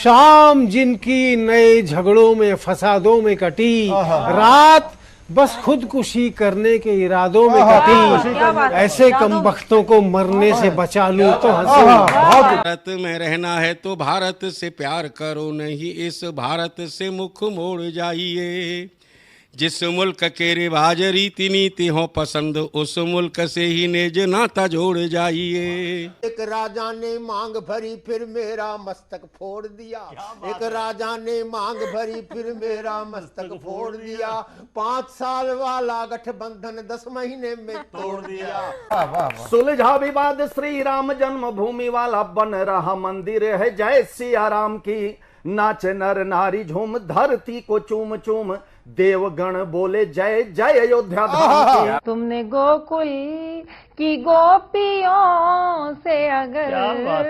शाम जिनकी नए झगड़ों में फसादों में कटी, रात बस खुदकुशी करने के इरादों में कटी, ऐसे कमबख्तों को मरने से बचा लूं तो हंसूं। भारत में रहना है तो भारत से प्यार करो, नहीं इस भारत से मुख मोड़ जाइए। जिस मुल्क के रिवाज रीति नीति हो पसंद, उस मुल्क से ही नेज नाता जोड़ जाइए। एक राजा ने मांग भरी फिर मेरा मस्तक फोड़ दिया। एक राजा ने मांग भरी फिर मेरा मस्तक फोड़ दिया। 5 साल वाला गठबंधन 10 महीने में तोड़ दिया। सुलझा विवाद श्री राम जन्मभूमि वाला, बन रहा मंदिर है जय सिया राम की। नाच नर नारी झूम धरती को चूम चूम, देवगण बोले जय जय अयोध्या धाम की। तुमने गोकुल की गोपियों से अगर क्या बात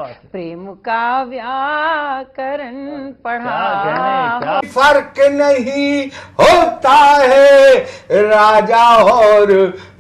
है। प्रेम का व्याकरण पढ़ा, फर्क नहीं होता है राजा और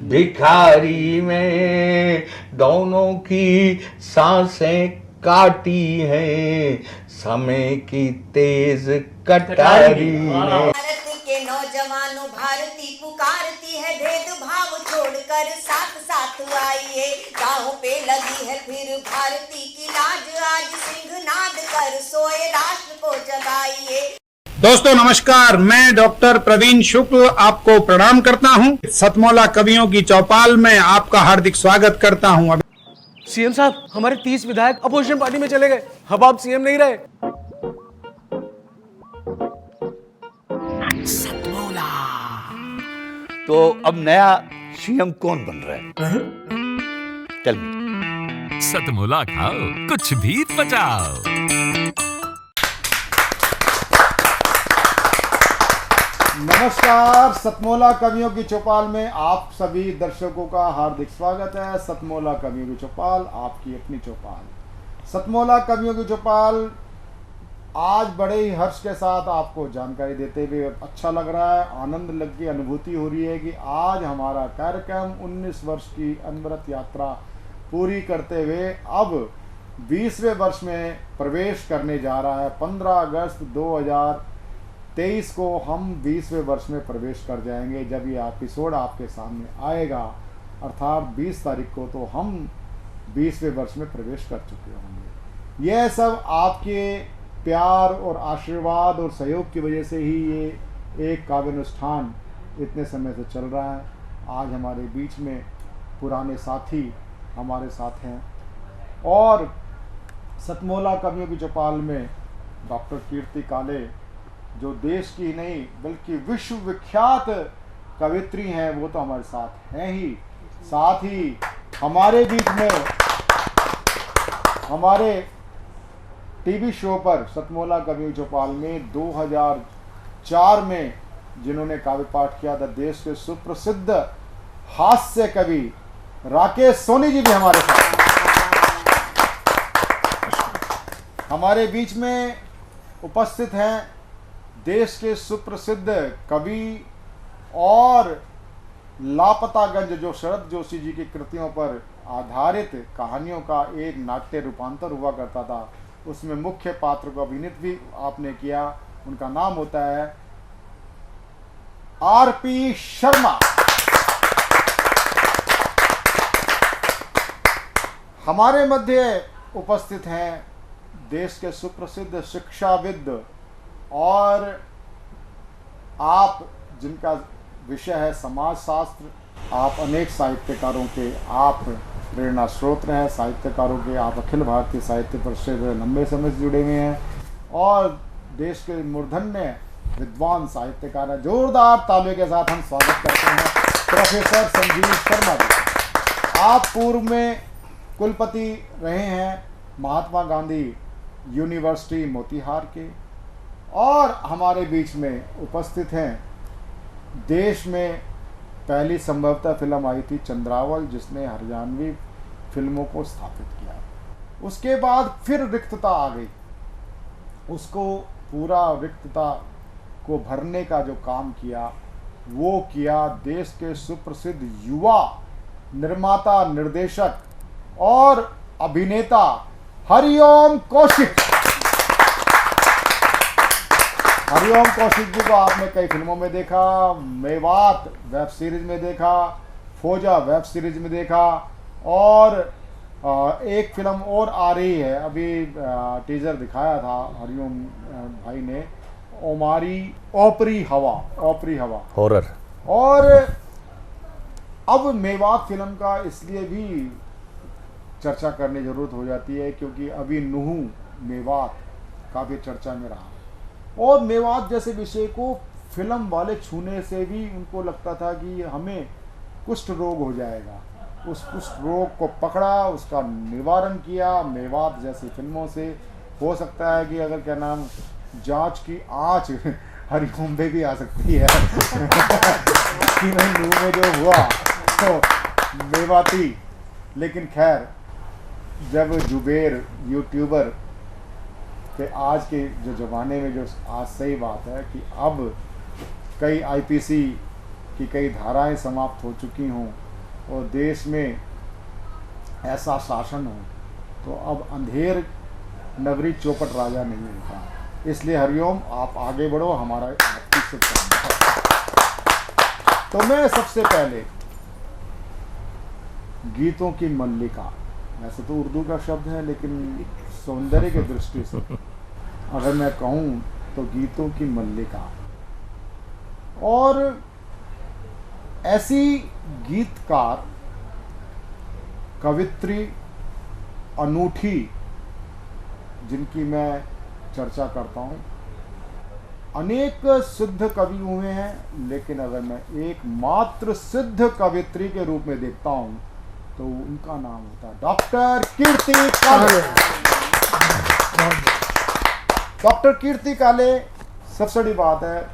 भिखारी में, दोनों की सांसें काटी हैं समय की तेज कटारी ने। भारत के नौजवानों भारती पुकारती है, भेदभाव छोड़कर साथ साथ आइए। गाँव पे लगी है फिर भारती की लाज, आज सिंहनाद कर सोए राष्ट्र को जगाइए। दोस्तों नमस्कार, मैं डॉक्टर प्रवीण शुक्ल आपको प्रणाम करता हूं। सतमौला कवियों की चौपाल में आपका हार्दिक स्वागत करता हूं। सीएम साहब, हमारे 30 विधायक अपोजिशन पार्टी में चले गए, अब आप सीएम नहीं रहे। सतमौला तो अब नया सीएम कौन बन रहा है? चल सतमौला खाओ, कुछ भी बचाओ। नमस्कार, सतमौला कवियों की चौपाल में आप सभी दर्शकों का हार्दिक स्वागत है। सतमौला कवियों की चौपाल, आपकी अपनी चौपाल। सतमौला कवियों की चौपाल आज बड़े ही हर्ष के साथ आपको जानकारी देते हुए अच्छा लग रहा है, आनंद लग की अनुभूति हो रही है कि आज हमारा कार्यक्रम 19 वर्ष की अनवरत यात्रा पूरी करते हुए अब 20वें वर्ष में प्रवेश करने जा रहा है। 15 अगस्त 2023 को हम 20वें वर्ष में प्रवेश कर जाएंगे। जब ये एपिसोड आपके सामने आएगा, अर्थात 20 तारीख को, तो हम 20वें वर्ष में प्रवेश कर चुके होंगे। यह सब आपके प्यार और आशीर्वाद और सहयोग की वजह से ही ये एक काव्यानुष्ठान इतने समय से चल रहा है। आज हमारे बीच में पुराने साथी हमारे साथ हैं और सतमौला कवियों की चौपाल में डॉक्टर कीर्ति काले, जो देश की नहीं बल्कि विश्व विख्यात कवित्री हैं, वो तो हमारे साथ हैं ही। साथ ही हमारे बीच में हमारे टीवी शो पर सतमौला कवियों की चौपाल में 2004 में जिन्होंने काव्य पाठ किया था, देश के सुप्रसिद्ध हास्य कवि राकेश सोनी जी भी हमारे साथ। हमारे बीच में उपस्थित हैं देश के सुप्रसिद्ध कवि और लापतागंज, जो शरद जोशी जी की कृतियों पर आधारित कहानियों का एक नाट्य रूपांतर हुआ करता था, उसमें मुख्य पात्र को अभिनीत भी आपने किया। उनका नाम होता है आरपी शर्मा। हमारे मध्य उपस्थित हैं देश के सुप्रसिद्ध शिक्षाविद और आप जिनका विषय है समाजशास्त्र। आप अनेक साहित्यकारों के आप प्रेरणा स्रोत हैं, साहित्यकारों के आप अखिल भारतीय साहित्य परिषद से लंबे समय से जुड़े हुए हैं और देश के मूर्धन्य विद्वान साहित्यकार हैं। जोरदार तालियों के साथ हम स्वागत करते हैं प्रोफेसर संजीव शर्मा जी। आप पूर्व में कुलपति रहे हैं महात्मा गांधी यूनिवर्सिटी मोतीहार के और हमारे बीच में उपस्थित हैं देश में पहली संभवतः फिल्म आई थी चंद्रावल, जिसने हरियाणवी फिल्मों को स्थापित किया। उसके बाद फिर रिक्तता आ गई, उसको पूरा रिक्तता को भरने का जो काम किया वो किया देश के सुप्रसिद्ध युवा निर्माता, निर्देशक और अभिनेता हरिओम कौशिक। हरिओम कौशिक जी को आपने कई फिल्मों में देखा, मेवात वेब सीरीज में देखा, फौजा वेब सीरीज में देखा, और एक फिल्म और आ रही है, अभी टीजर दिखाया था हरिओम भाई ने, ओपरी हवा हॉरर। और अब मेवात फिल्म का इसलिए भी चर्चा करने जरूरत हो जाती है क्योंकि अभी नुहू मेवात काफी चर्चा में रहा, और मेवात जैसे विषय को फिल्म वाले छूने से भी उनको लगता था कि हमें कुष्ठ रोग हो जाएगा। उस कुष्ठ रोग को पकड़ा, उसका निवारण किया मेवात जैसी फिल्मों से। हो सकता है कि अगर क्या नाम जांच की आंच हरिओम पे भी आ सकती है कि नहीं नुहू में जो हुआ तो मेवाती। लेकिन खैर, जब जुबेर यूट्यूबर के आज के जो ज़माने में जो आज सही बात है कि अब कई आईपीसी की कई धाराएं समाप्त हो चुकी हों और देश में ऐसा शासन हो, तो अब अंधेर नगरी चौपट राजा नहीं होता। इसलिए हरिओम आप आगे बढ़ो, हमारा आपकी शुभकामनाएं। तो मैं सबसे पहले गीतों की मल्लिका, वैसे तो उर्दू का शब्द है लेकिन सौंदर्य की दृष्टि से अगर मैं कहूँ तो गीतों की मल्लिका, और ऐसी गीतकार कवित्री अनूठी जिनकी मैं चर्चा करता हूँ। अनेक सिद्ध कवि हुए हैं, लेकिन अगर मैं एकमात्र सिद्ध कवित्री के रूप में देखता हूँ तो उनका नाम होता है डॉक्टर कीर्ति काले। डॉक्टर कीर्ति काले, सबसे बड़ी बात है,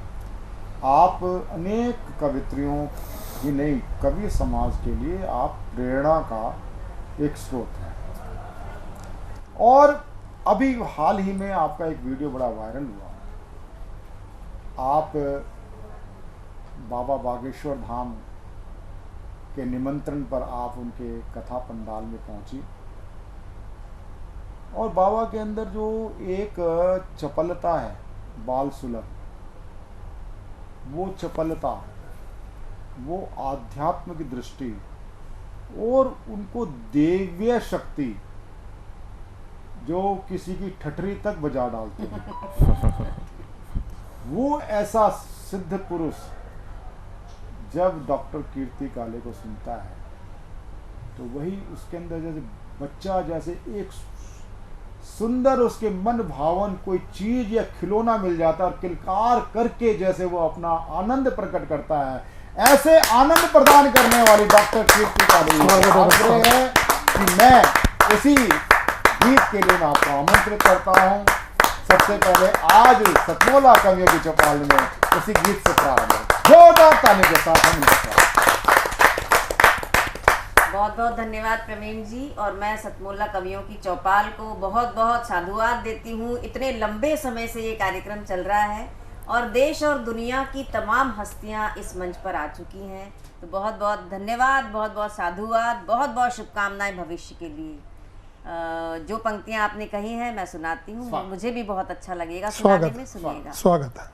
आप अनेक कवित्रियों ही नहीं, कवि समाज के लिए आप प्रेरणा का एक स्रोत है। और अभी हाल ही में आपका एक वीडियो बड़ा वायरल हुआ, आप बाबा बागेश्वर धाम के निमंत्रण पर आप उनके कथा पंडाल में पहुंची, और बाबा के अंदर जो एक चपलता है बाल सुलभ, वो चपलता, वो आध्यात्म की दृष्टि और उनको देव्य शक्ति जो किसी की ठठरी तक बजा डालते हैं, वो ऐसा सिद्ध पुरुष जब डॉक्टर कीर्ति काले को सुनता है तो वही उसके अंदर जैसे बच्चा, जैसे एक सुंदर उसके मन भावन कोई चीज या खिलौना मिल जाता है और किलकार करके जैसे वो अपना आनंद प्रकट करता है, ऐसे आनंद प्रदान करने वाली डॉक्टर कीर्ति काले है कि मैं इसी गीत के लिए मैं आपको आमंत्रित करता हूँ। सबसे पहले आज सतमोला कवियों की चौपाल में उसी गीत से प्रारंभ है, जोरदार ताली के साथ हम बहुत बहुत धन्यवाद प्रवीण जी। और मैं सतमोला कवियों की चौपाल को बहुत बहुत साधुवाद देती हूँ। इतने लंबे समय से ये कार्यक्रम चल रहा है और देश और दुनिया की तमाम हस्तियाँ इस मंच पर आ चुकी हैं, तो बहुत बहुत धन्यवाद, बहुत बहुत साधुवाद, बहुत बहुत शुभकामनाएं भविष्य के लिए। जो पंक्तियां आपने कही हैं मैं सुनाती हूँ, मुझे भी बहुत अच्छा लगेगा सुनाने में, सुनिएगा। स्वागत है।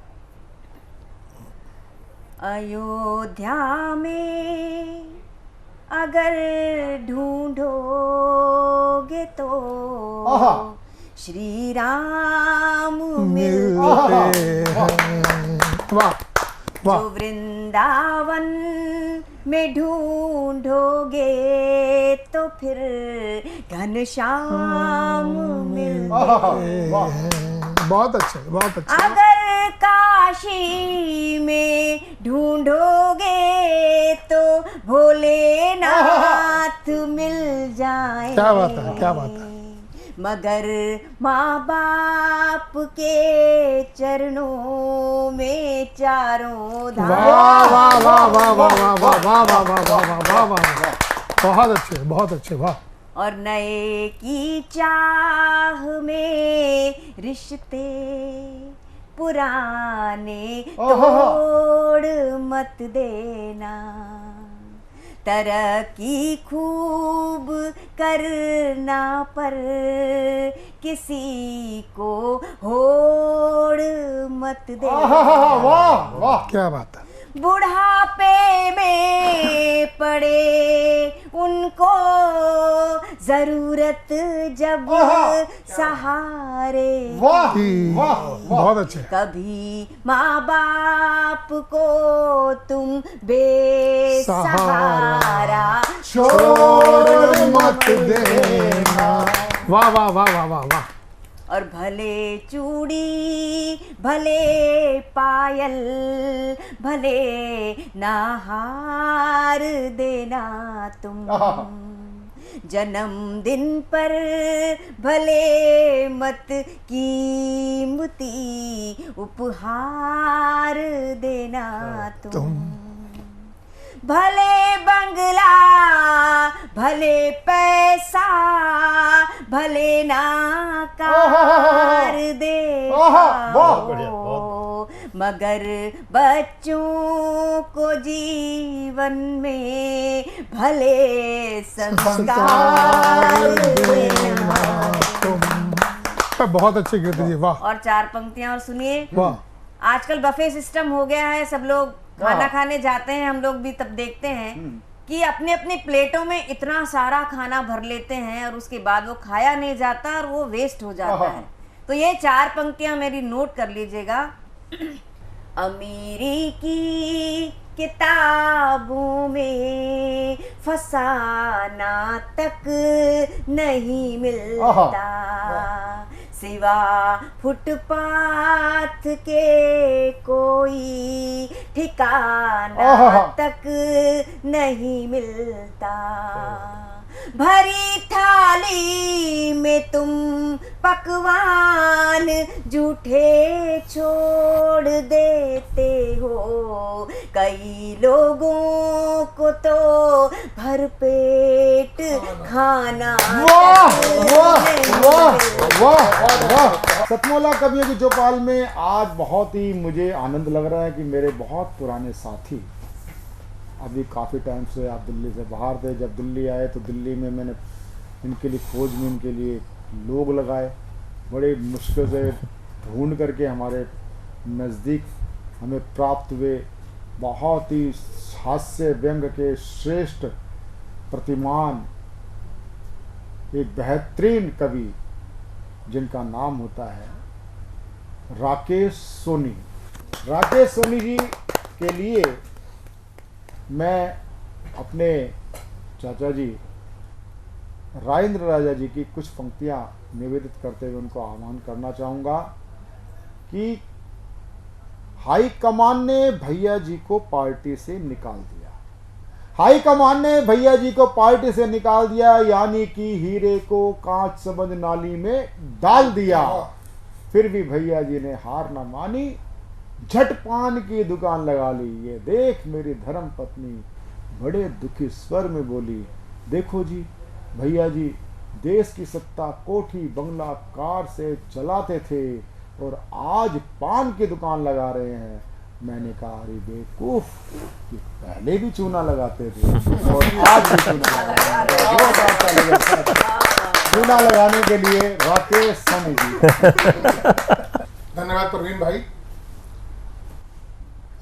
अयोध्या में अगर ढूंढोगे तो श्री राम मिलते हैं। जो वृंदावन में ढूंढोगे तो फिर घनश्याम मिलते हैं। बहुत अच्छे, बहुत अच्छे। अगर काशी में ढूंढोगे तो भोलेनाथ मिल जाए। क्या बात है, क्या बात है। मगर माँ बाप के चरणों में चारों धाम। वाह वाह वाह वाह वाह वाह वाह वाह वाह वाह वाह वाह वाह, बहुत अच्छे, बहुत अच्छे, वाह। और नए की चाह में रिश्ते पुराने तोड़ मत देना। तरक्की खूब करना पर किसी को होड़ मत दे। वाह वाह, क्या बात है। बुढ़ापे में पड़े उनको जरूरत जब सहारे। वाह वाह, बहुत अच्छे। कभी माँ बाप को तुम बेसहारा छोड़ मत देना। वाह वाह वाह वाह वाह वाह। और भले चूड़ी भले पायल भले नाहार देना तुम। जन्मदिन पर भले मत कीमती उपहार देना तुम। भले बंगला भले पैसा भले ना कार दे मगर बच्चों को जीवन में भले संस्कार देना। बहुत अच्छे कीर्ति जी, वाह। और 4 पंक्तियां और सुनिए। वाह। आजकल बफे सिस्टम हो गया है, सब लोग खाना खाने जाते हैं, हम लोग भी तब देखते हैं कि अपने अपने प्लेटों में इतना सारा खाना भर लेते हैं और उसके बाद वो खाया नहीं जाता और वो वेस्ट हो जाता है। तो ये 4 पंक्तियां मेरी नोट कर लीजिएगा। अमीरी की किताबों में फसाना तक नहीं मिलता, सिवा फुटपाथ के कोई ठिकाना तक नहीं मिलता। भरी थाली में तुम पकवान जूठे छोड़ देते हो, कई लोगों को तो भरपेट खाना। वाह वाह वाह वाह। सतमोला कवियों की चौपाल में आज बहुत ही मुझे आनंद लग रहा है कि मेरे बहुत पुराने साथी अभी काफ़ी टाइम से आप दिल्ली से बाहर थे। जब दिल्ली आए तो दिल्ली में मैंने इनके लिए खोज में इनके लिए लोग लगाए, बड़े मुश्किल से ढूंढ करके हमारे नज़दीक हमें प्राप्त हुए। बहुत ही हास्य व्यंग के श्रेष्ठ प्रतिमान एक बेहतरीन कवि जिनका नाम होता है राकेश सोनी। राकेश सोनी जी के लिए मैं अपने चाचा जी राजेंद्र राजा जी की कुछ पंक्तियां निवेदित करते हुए उनको आह्वान करना चाहूँगा कि हाई कमान ने भैया जी को पार्टी से निकाल दिया। हाई कमान ने भैया जी को पार्टी से निकाल दिया, यानी कि हीरे को कांच समझ नाली में डाल दिया। फिर भी भैया जी ने हार न मानी, झट पान की दुकान लगा ली। ये देख मेरी धर्म पत्नी बड़े दुखी स्वर में बोली, देखो जी भैया जी देश की सत्ता कोठी बंगला कार से चलाते थे और आज पान की दुकान लगा रहे हैं। मैंने कहा अरे बेवकूफ, कि पहले भी चूना लगाते थे और आज भी चूना लगाते हैं। चूना लगाने के लिए राकेश सोनी जी। धन्यवाद प्रवीण भाई।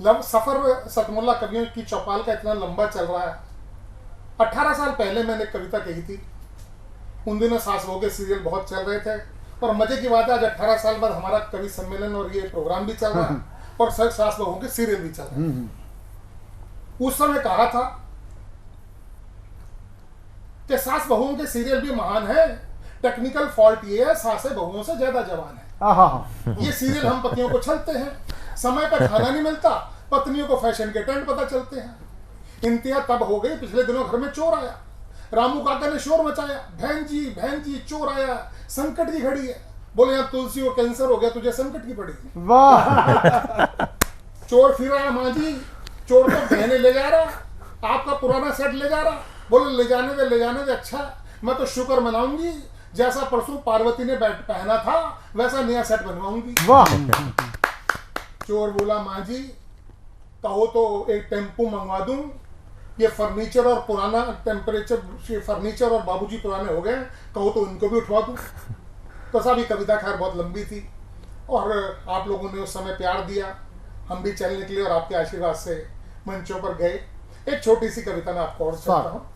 सफर सतमुल्ला कवियों की चौपाल का इतना लंबा चल रहा है। 18 साल पहले मैंने कविता कही थी, उन दिनों सास बहू के सीरियल बहुत चल रहे थे और मजे की बात है आज 18 साल बाद हमारा कवि सम्मेलन और ये प्रोग्राम भी चल रहा है और सास बहू के सीरियल भी चल रहे हैं। उस समय कहा था कि सास बहुओं के सीरियल भी महान है, टेक्निकल फॉल्ट ये है सासें बहुओं से ज्यादा जवान है। ये सीरियल हम पतियों को छलते हैं, समय पर खाना नहीं मिलता, पत्नियों को फैशन के ट्रेंड पता चलते हैं। इंतहा तब हो गई, पिछले दिनों घर में चोर आया, रामू काका ने शोर मचाया, बहन जी चोर आया, संकट की घड़ी है। बोले यहाँ तुलसी को कैंसर हो गया, तुझे संकट की पड़ी। वाह। चोर फिर आया, माँ जी चोर तो बहने ले जा रहा, आपका पुराना सेट ले जा रहा। बोले ले जाने दे, अच्छा मैं तो शुक्र मनाऊंगी, जैसा परसों पार्वती ने पहना था वैसा नया सेट बनवाऊंगी। वाह। चोर बोला माँ जी कहो तो एक टेम्पो मंगवा दूं, ये फर्नीचर और पुराना टेम्परेचर फर्नीचर और बाबूजी पुराने हो गए, कहो तो उनको भी उठवा दूं। तो साहब ये कविता खैर बहुत लंबी थी, और आप लोगों ने उस समय प्यार दिया, हम भी चल निकले और आपके आशीर्वाद से मंचों पर गए। एक छोटी सी कविता मैं आपको और सुनाता हूँ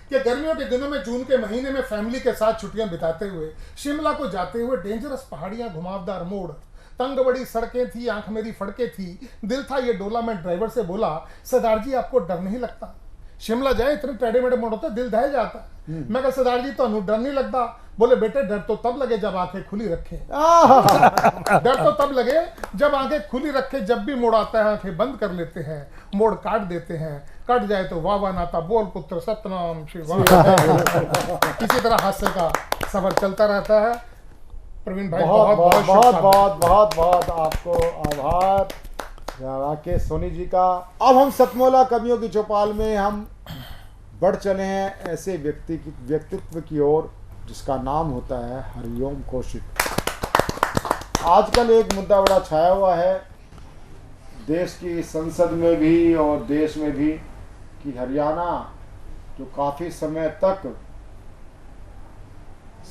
कि गर्मियों के दिनों में जून के महीने में फैमिली के साथ छुट्टियां बिताते हुए शिमला को जाते हुए डेंजरस पहाड़ियां, घुमावदार मोड़, तंग बड़ी सड़कें थी, आंख मेरी फड़के थी, दिल था ये डोला। मैं ड्राइवर से बोला, सरदार जी आपको डर नहीं लगता? शिमला जाए इतने टेढ़े मेढ़े मोड़ होते, दिल दह जाता। मैं कहा सरदार जी तो डर नहीं लगता? बोले बेटे डर तो तब लगे जब आंखें खुली रखे। डर तो तब लगे जब आंखें खुली रखे, जब भी मोड़ आता है आंखें बंद कर लेते हैं, मोड़ काट देते हैं, कट जाए तो वाह वाह नाता, बोल पुत्र सतनाम शिवाय। इसी तरह हास्य का सफर चलता रहता है। प्रवीण भाई बहुत बहुत बहुत बहुत बहुत बहुत आपको आभार राकेश सोनी जी का। अब हम सतमोला कवियों की चौपाल में हम बढ़ चले हैं ऐसे व्यक्तित्व की ओर जिसका नाम होता है हरिओम कौशिक। आजकल एक मुद्दा बड़ा छाया हुआ है देश की संसद में भी और देश में भी कि हरियाणा जो काफ़ी समय तक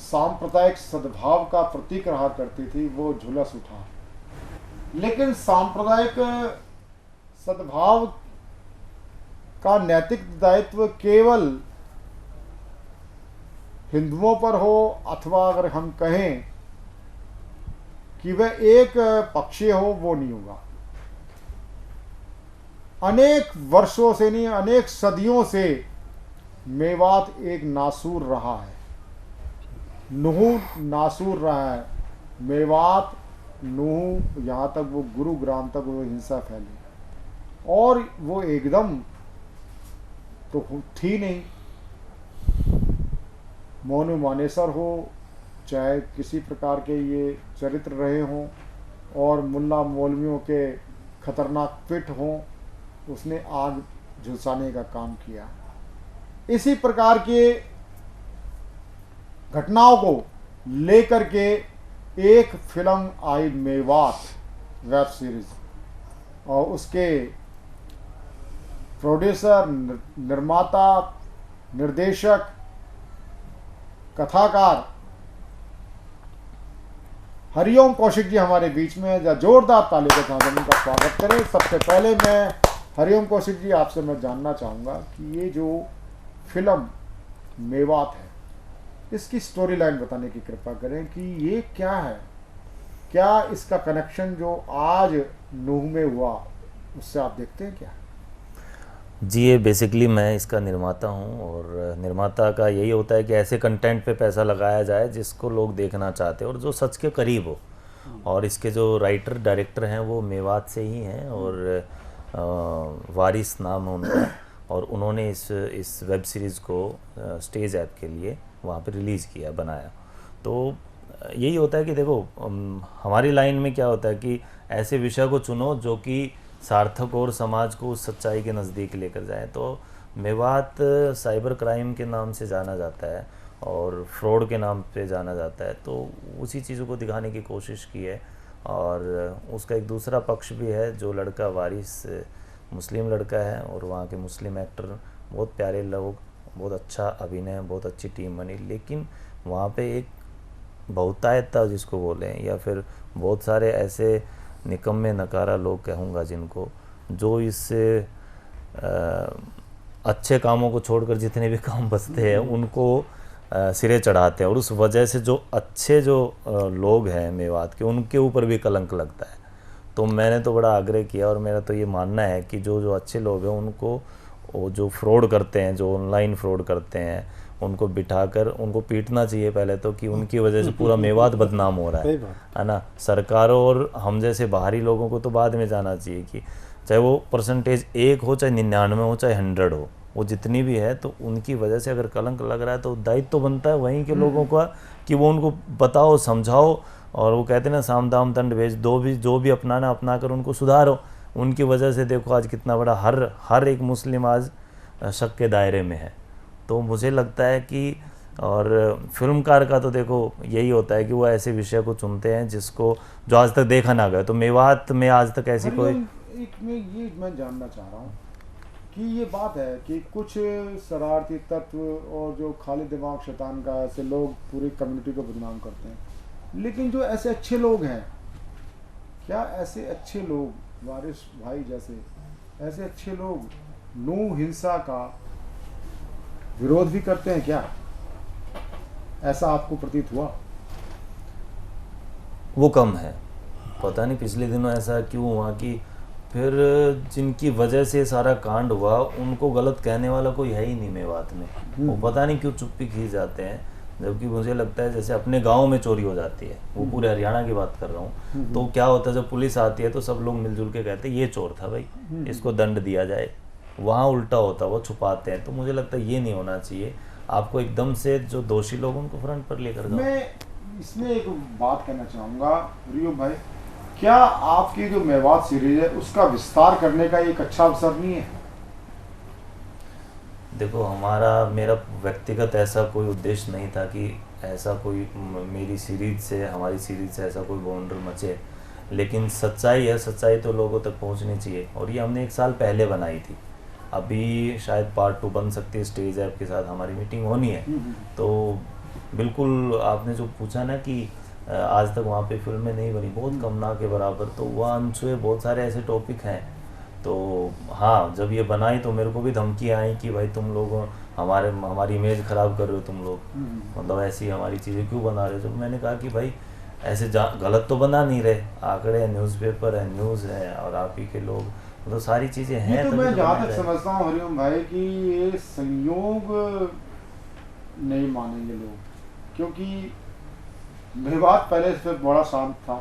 सांप्रदायिक सद्भाव का प्रतीक रहा करती थी वो झुलस उठा। लेकिन सांप्रदायिक सद्भाव का नैतिक दायित्व केवल हिंदुओं पर हो अथवा अगर हम कहें कि वह एक पक्षीय हो, वो नहीं होगा। अनेक वर्षों से नहीं, अनेक सदियों से मेवात एक नासूर रहा है, नूह नासूर रहा है। मेवात नूह यहाँ तक वो गुरुग्राम तक वो हिंसा फैली और वो एकदम तो थी नहीं। मोनू मानेसर हो, चाहे किसी प्रकार के ये चरित्र रहे हों और मुल्ला मौलवियों के खतरनाक पिट हों, उसने आग झुलसाने का काम किया। इसी प्रकार के घटनाओं को लेकर के एक फिल्म आई मेवात वेब सीरीज, और उसके प्रोड्यूसर, निर्माता, निर्देशक, कथाकार हरिओम कौशिक जी हमारे बीच में है। जोरदार ताली के साथ हम उनका स्वागत करें। सबसे पहले मैं हरिओम कौशिक जी आपसे मैं जानना चाहूँगा कि ये जो फिल्म मेवात है इसकी स्टोरी लाइन बताने की कृपा करें कि ये क्या है, क्या इसका कनेक्शन जो आज नूह में हुआ उससे आप देखते हैं क्या? जी, ये बेसिकली मैं इसका निर्माता हूँ और निर्माता का यही होता है कि ऐसे कंटेंट पे पैसा लगाया जाए जिसको लोग देखना चाहते हैं और जो सच के करीब हो। और इसके जो राइटर डायरेक्टर हैं वो मेवात से ही हैं और वारिस नाम है उनका, और उन्होंने इस वेब सीरीज़ को स्टेज ऐप के लिए वहाँ पे रिलीज़ किया, बनाया। तो यही होता है कि देखो हमारी लाइन में क्या होता है कि ऐसे विषय को चुनो जो कि सार्थक और समाज को उस सच्चाई के नज़दीक लेकर जाए। तो मेवात साइबर क्राइम के नाम से जाना जाता है और फ्रॉड के नाम पे जाना जाता है, तो उसी चीज़ों को दिखाने की कोशिश की है। और उसका एक दूसरा पक्ष भी है, जो लड़का वारिस मुस्लिम लड़का है और वहाँ के मुस्लिम एक्टर बहुत प्यारे लोग, बहुत अच्छा अभिनय, बहुत अच्छी टीम बनी। लेकिन वहाँ पे एक बहुतायत जिसको बोलें या फिर बहुत सारे ऐसे निकम्मे नकारा लोग कहूँगा जिनको, जो इस अच्छे कामों को छोड़कर जितने भी काम बचते हैं उनको सिरे चढ़ाते हैं, और उस वजह से जो अच्छे जो लोग हैं मेवात के, उनके ऊपर भी कलंक लगता है। तो मैंने तो बड़ा आग्रह किया और मेरा तो ये मानना है कि जो अच्छे लोग हैं उनको, वो जो फ्रॉड करते हैं, जो ऑनलाइन फ्रॉड करते हैं, उनको बिठाकर उनको पीटना चाहिए पहले तो, कि उनकी वजह से पूरा मेवात बदनाम हो रहा है ना। सरकारों और हम जैसे बाहरी लोगों को तो बाद में जाना चाहिए कि चाहे वो परसेंटेज 1 हो, चाहे 99 हो, चाहे 100 हो, वो जितनी भी है, तो उनकी वजह से अगर कलंक लग रहा है तो दायित्व तो बनता है वहीं के लोगों का कि वो उनको बताओ, समझाओ। और वो कहते हैं ना, साम दाम दंड भेज दो, भी जो भी अपनाना अपना कर उनको सुधारो। उनकी वजह से देखो आज कितना बड़ा हर एक मुस्लिम आज शक के दायरे में है। तो मुझे लगता है कि, और फिल्मकार का तो देखो यही होता है कि वो ऐसे विषय को चुनते हैं जिसको, जो आज तक देखा ना गया। तो मेवात में आज तक ऐसी कोई मैं जानना चाह रहा हूँ कि ये बात है कि कुछ शरारती तत्व और जो खाली दिमाग शैतान का, ऐसे लोग पूरी कम्युनिटी को बदनाम करते हैं। लेकिन जो ऐसे अच्छे लोग हैं क्या ऐसे अच्छे लोग, वारिस भाई जैसे ऐसे अच्छे लोग नौ हिंसा का विरोध भी करते हैं क्या? ऐसा आपको प्रतीत हुआ? वो कम है, पता नहीं पिछले दिनों ऐसा क्यों हुआ कि फिर जिनकी वजह से सारा कांड हुआ उनको गलत कहने वाला कोई है ही नहीं मेवात में। वो पता नहीं क्यों चुप्पी खींच जाते हैं, जबकि मुझे लगता है जैसे अपने गांव में चोरी हो जाती है, वो पूरे हरियाणा की बात कर रहा हूँ, तो क्या होता है जब पुलिस आती है तो सब लोग मिलजुल के कहते हैं ये चोर था भाई, इसको दंड दिया जाए। वहाँ उल्टा होता है, वो छुपाते हैं। तो मुझे लगता है ये नहीं होना चाहिए, आपको एकदम से जो दोषी लोग उनको फ्रंट पर लेकर जाओ। मैं इसमें एक बात कहना चाहूँगा रियो भाई, क्या आपकी जो मेवात सीरीज है उसका विस्तार करने का एक अच्छा अवसर नहीं है? देखो मेरा व्यक्तिगत ऐसा कोई उद्देश्य नहीं था कि ऐसा कोई मेरी सीरीज से, हमारी सीरीज से ऐसा कोई बवंडर मचे, लेकिन सच्चाई है, सच्चाई तो लोगों तक पहुंचनी चाहिए। और ये हमने 1 साल पहले बनाई थी, अभी शायद पार्ट 2 बन सकती है, स्टेज ऐप के साथ हमारी मीटिंग होनी है। तो बिल्कुल आपने जो पूछा ना कि आज तक वहाँ पे फिल्में नहीं बनी, बहुत कम ना के बराबर, तो वहाँ अनछुए बहुत सारे ऐसे टॉपिक हैं। तो हाँ, जब ये बनाई तो मेरे को भी धमकी आई कि भाई तुम लोग हमारी इमेज ख़राब कर रहे हो, तुम लोग मतलब ऐसी हमारी चीज़ें क्यों बना रहे हो। जब मैंने कहा कि भाई ऐसे गलत तो बना नहीं रहे, आंकड़े हैं, न्यूज़पेपर है, न्यूज़ है, और आप ही के लोग, मतलब सारी चीज़ें हैं। तो मैं जहाँ तक समझता हूँ हरिओम भाई कि ये संयोग नहीं मानेंगे लोग, क्योंकि मेवात पहले से बड़ा शांत था।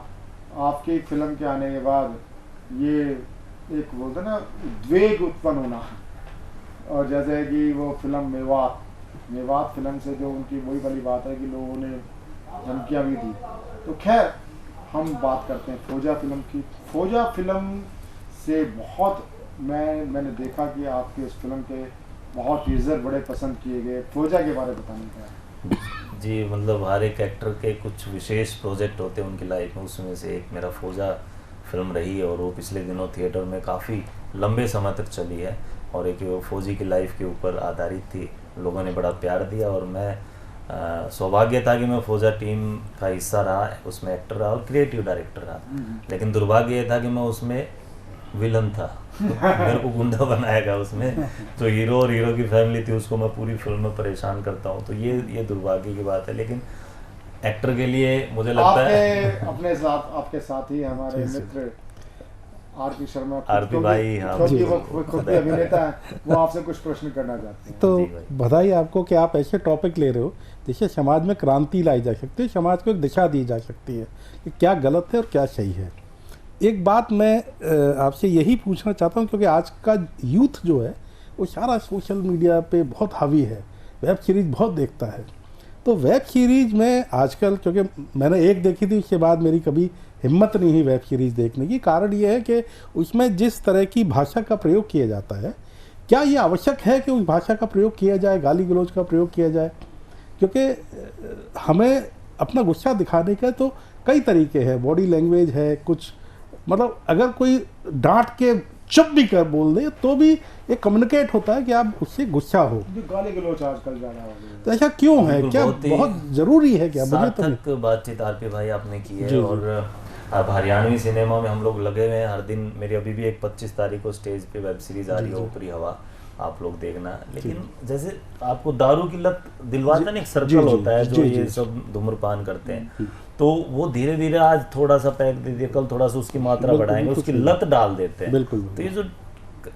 आपकी फिल्म के आने के बाद ये एक बोलते ना उद्वेग उत्पन्न होना, और जैसे कि वो फिल्म मेवात फिल्म से जो उनकी वही वाली बात है कि लोगों ने धमकियाँ भी दी। तो खैर हम बात करते हैं फौजा फिल्म की। फौजा फिल्म से बहुत मैंने देखा कि आपके उस फिल्म के बहुत टीजर बड़े पसंद किए गए। फौजा के बारे में बताने का जी, मतलब हर एक एक्टर के कुछ विशेष प्रोजेक्ट होते हैं उनकी लाइफ में, उसमें से एक मेरा फौजा फिल्म रही है, और वो पिछले दिनों थिएटर में काफ़ी लंबे समय तक चली है, और एक वो फौजी की लाइफ के ऊपर आधारित थी। लोगों ने बड़ा प्यार दिया, और मैं सौभाग्य था कि मैं फौजा टीम का हिस्सा रहा, उसमें एक्टर रहा और क्रिएटिव डायरेक्टर रहा। लेकिन दुर्भाग्य ये था कि मैं उसमें विलन था, मेरे को गुंडा बनाया गया उसमें। तो हीरो और हीरो की फैमिली थी, उसको मैं पूरी फिल्म में परेशान करता हूँ। तो ये दुर्भाग्य की बात है, लेकिन एक्टर के लिए मुझे लगता है अपने साथ आपके साथ ही हमारे मित्र आरपी शर्मा, आरपी भाई, हाँ, वो खुद भी अभिनेता है, वो आपसे कुछ प्रश्न करना चाहते हैं। तो बधाई आपको कि आप ऐसे टॉपिक ले रहे हो जिससे समाज में क्रांति लाई जा सकती है, समाज को एक दिशा दी जा सकती है कि क्या गलत है और क्या सही है। एक बात मैं आपसे यही पूछना चाहता हूँ, क्योंकि आज का यूथ जो है वो सारा सोशल मीडिया पे बहुत हावी है, वेब सीरीज़ बहुत देखता है। तो वेब सीरीज़ में आजकल, क्योंकि मैंने एक देखी थी उसके बाद मेरी कभी हिम्मत नहीं हुई वेब सीरीज़ देखने की, कारण ये है कि उसमें जिस तरह की भाषा का प्रयोग किया जाता है, क्या ये आवश्यक है कि उस भाषा का प्रयोग किया जाए, गाली गलौज का प्रयोग किया जाए? क्योंकि हमें अपना गुस्सा दिखाने का तो कई तरीके हैं, बॉडी लैंग्वेज है, कुछ मतलब अगर कोई डांट के चुप भी कर बोल दे तो भी एक कम्युनिकेट होता है कि आप उससे गुस्सा हो। गाली गलौज आजकल ज़्यादा हो गई, तो ऐसा क्यों है? क्या बहुत जरूरी है क्या? मुझे तो बातचीत आरपी भाई आपने की है, और अब हरियाणवी सिनेमा में हम लोग लगे हुए हैं हर दिन। मेरी अभी भी एक 25 तारीख को स्टेज पे वेब सीरीज आ रही है, ऊपरी हवा, आप लोग देखना। लेकिन जैसे आपको दारू की लत दिलवाता ना, एक सर्कल होता है जो ये सब धूम्रपान करते हैं, तो वो धीरे धीरे आज थोड़ा सा पैक दे दिया, कल थोड़ा सा उसकी मात्रा बढ़ाएंगे, उसकी लत डाल देते हैं। तो ये जो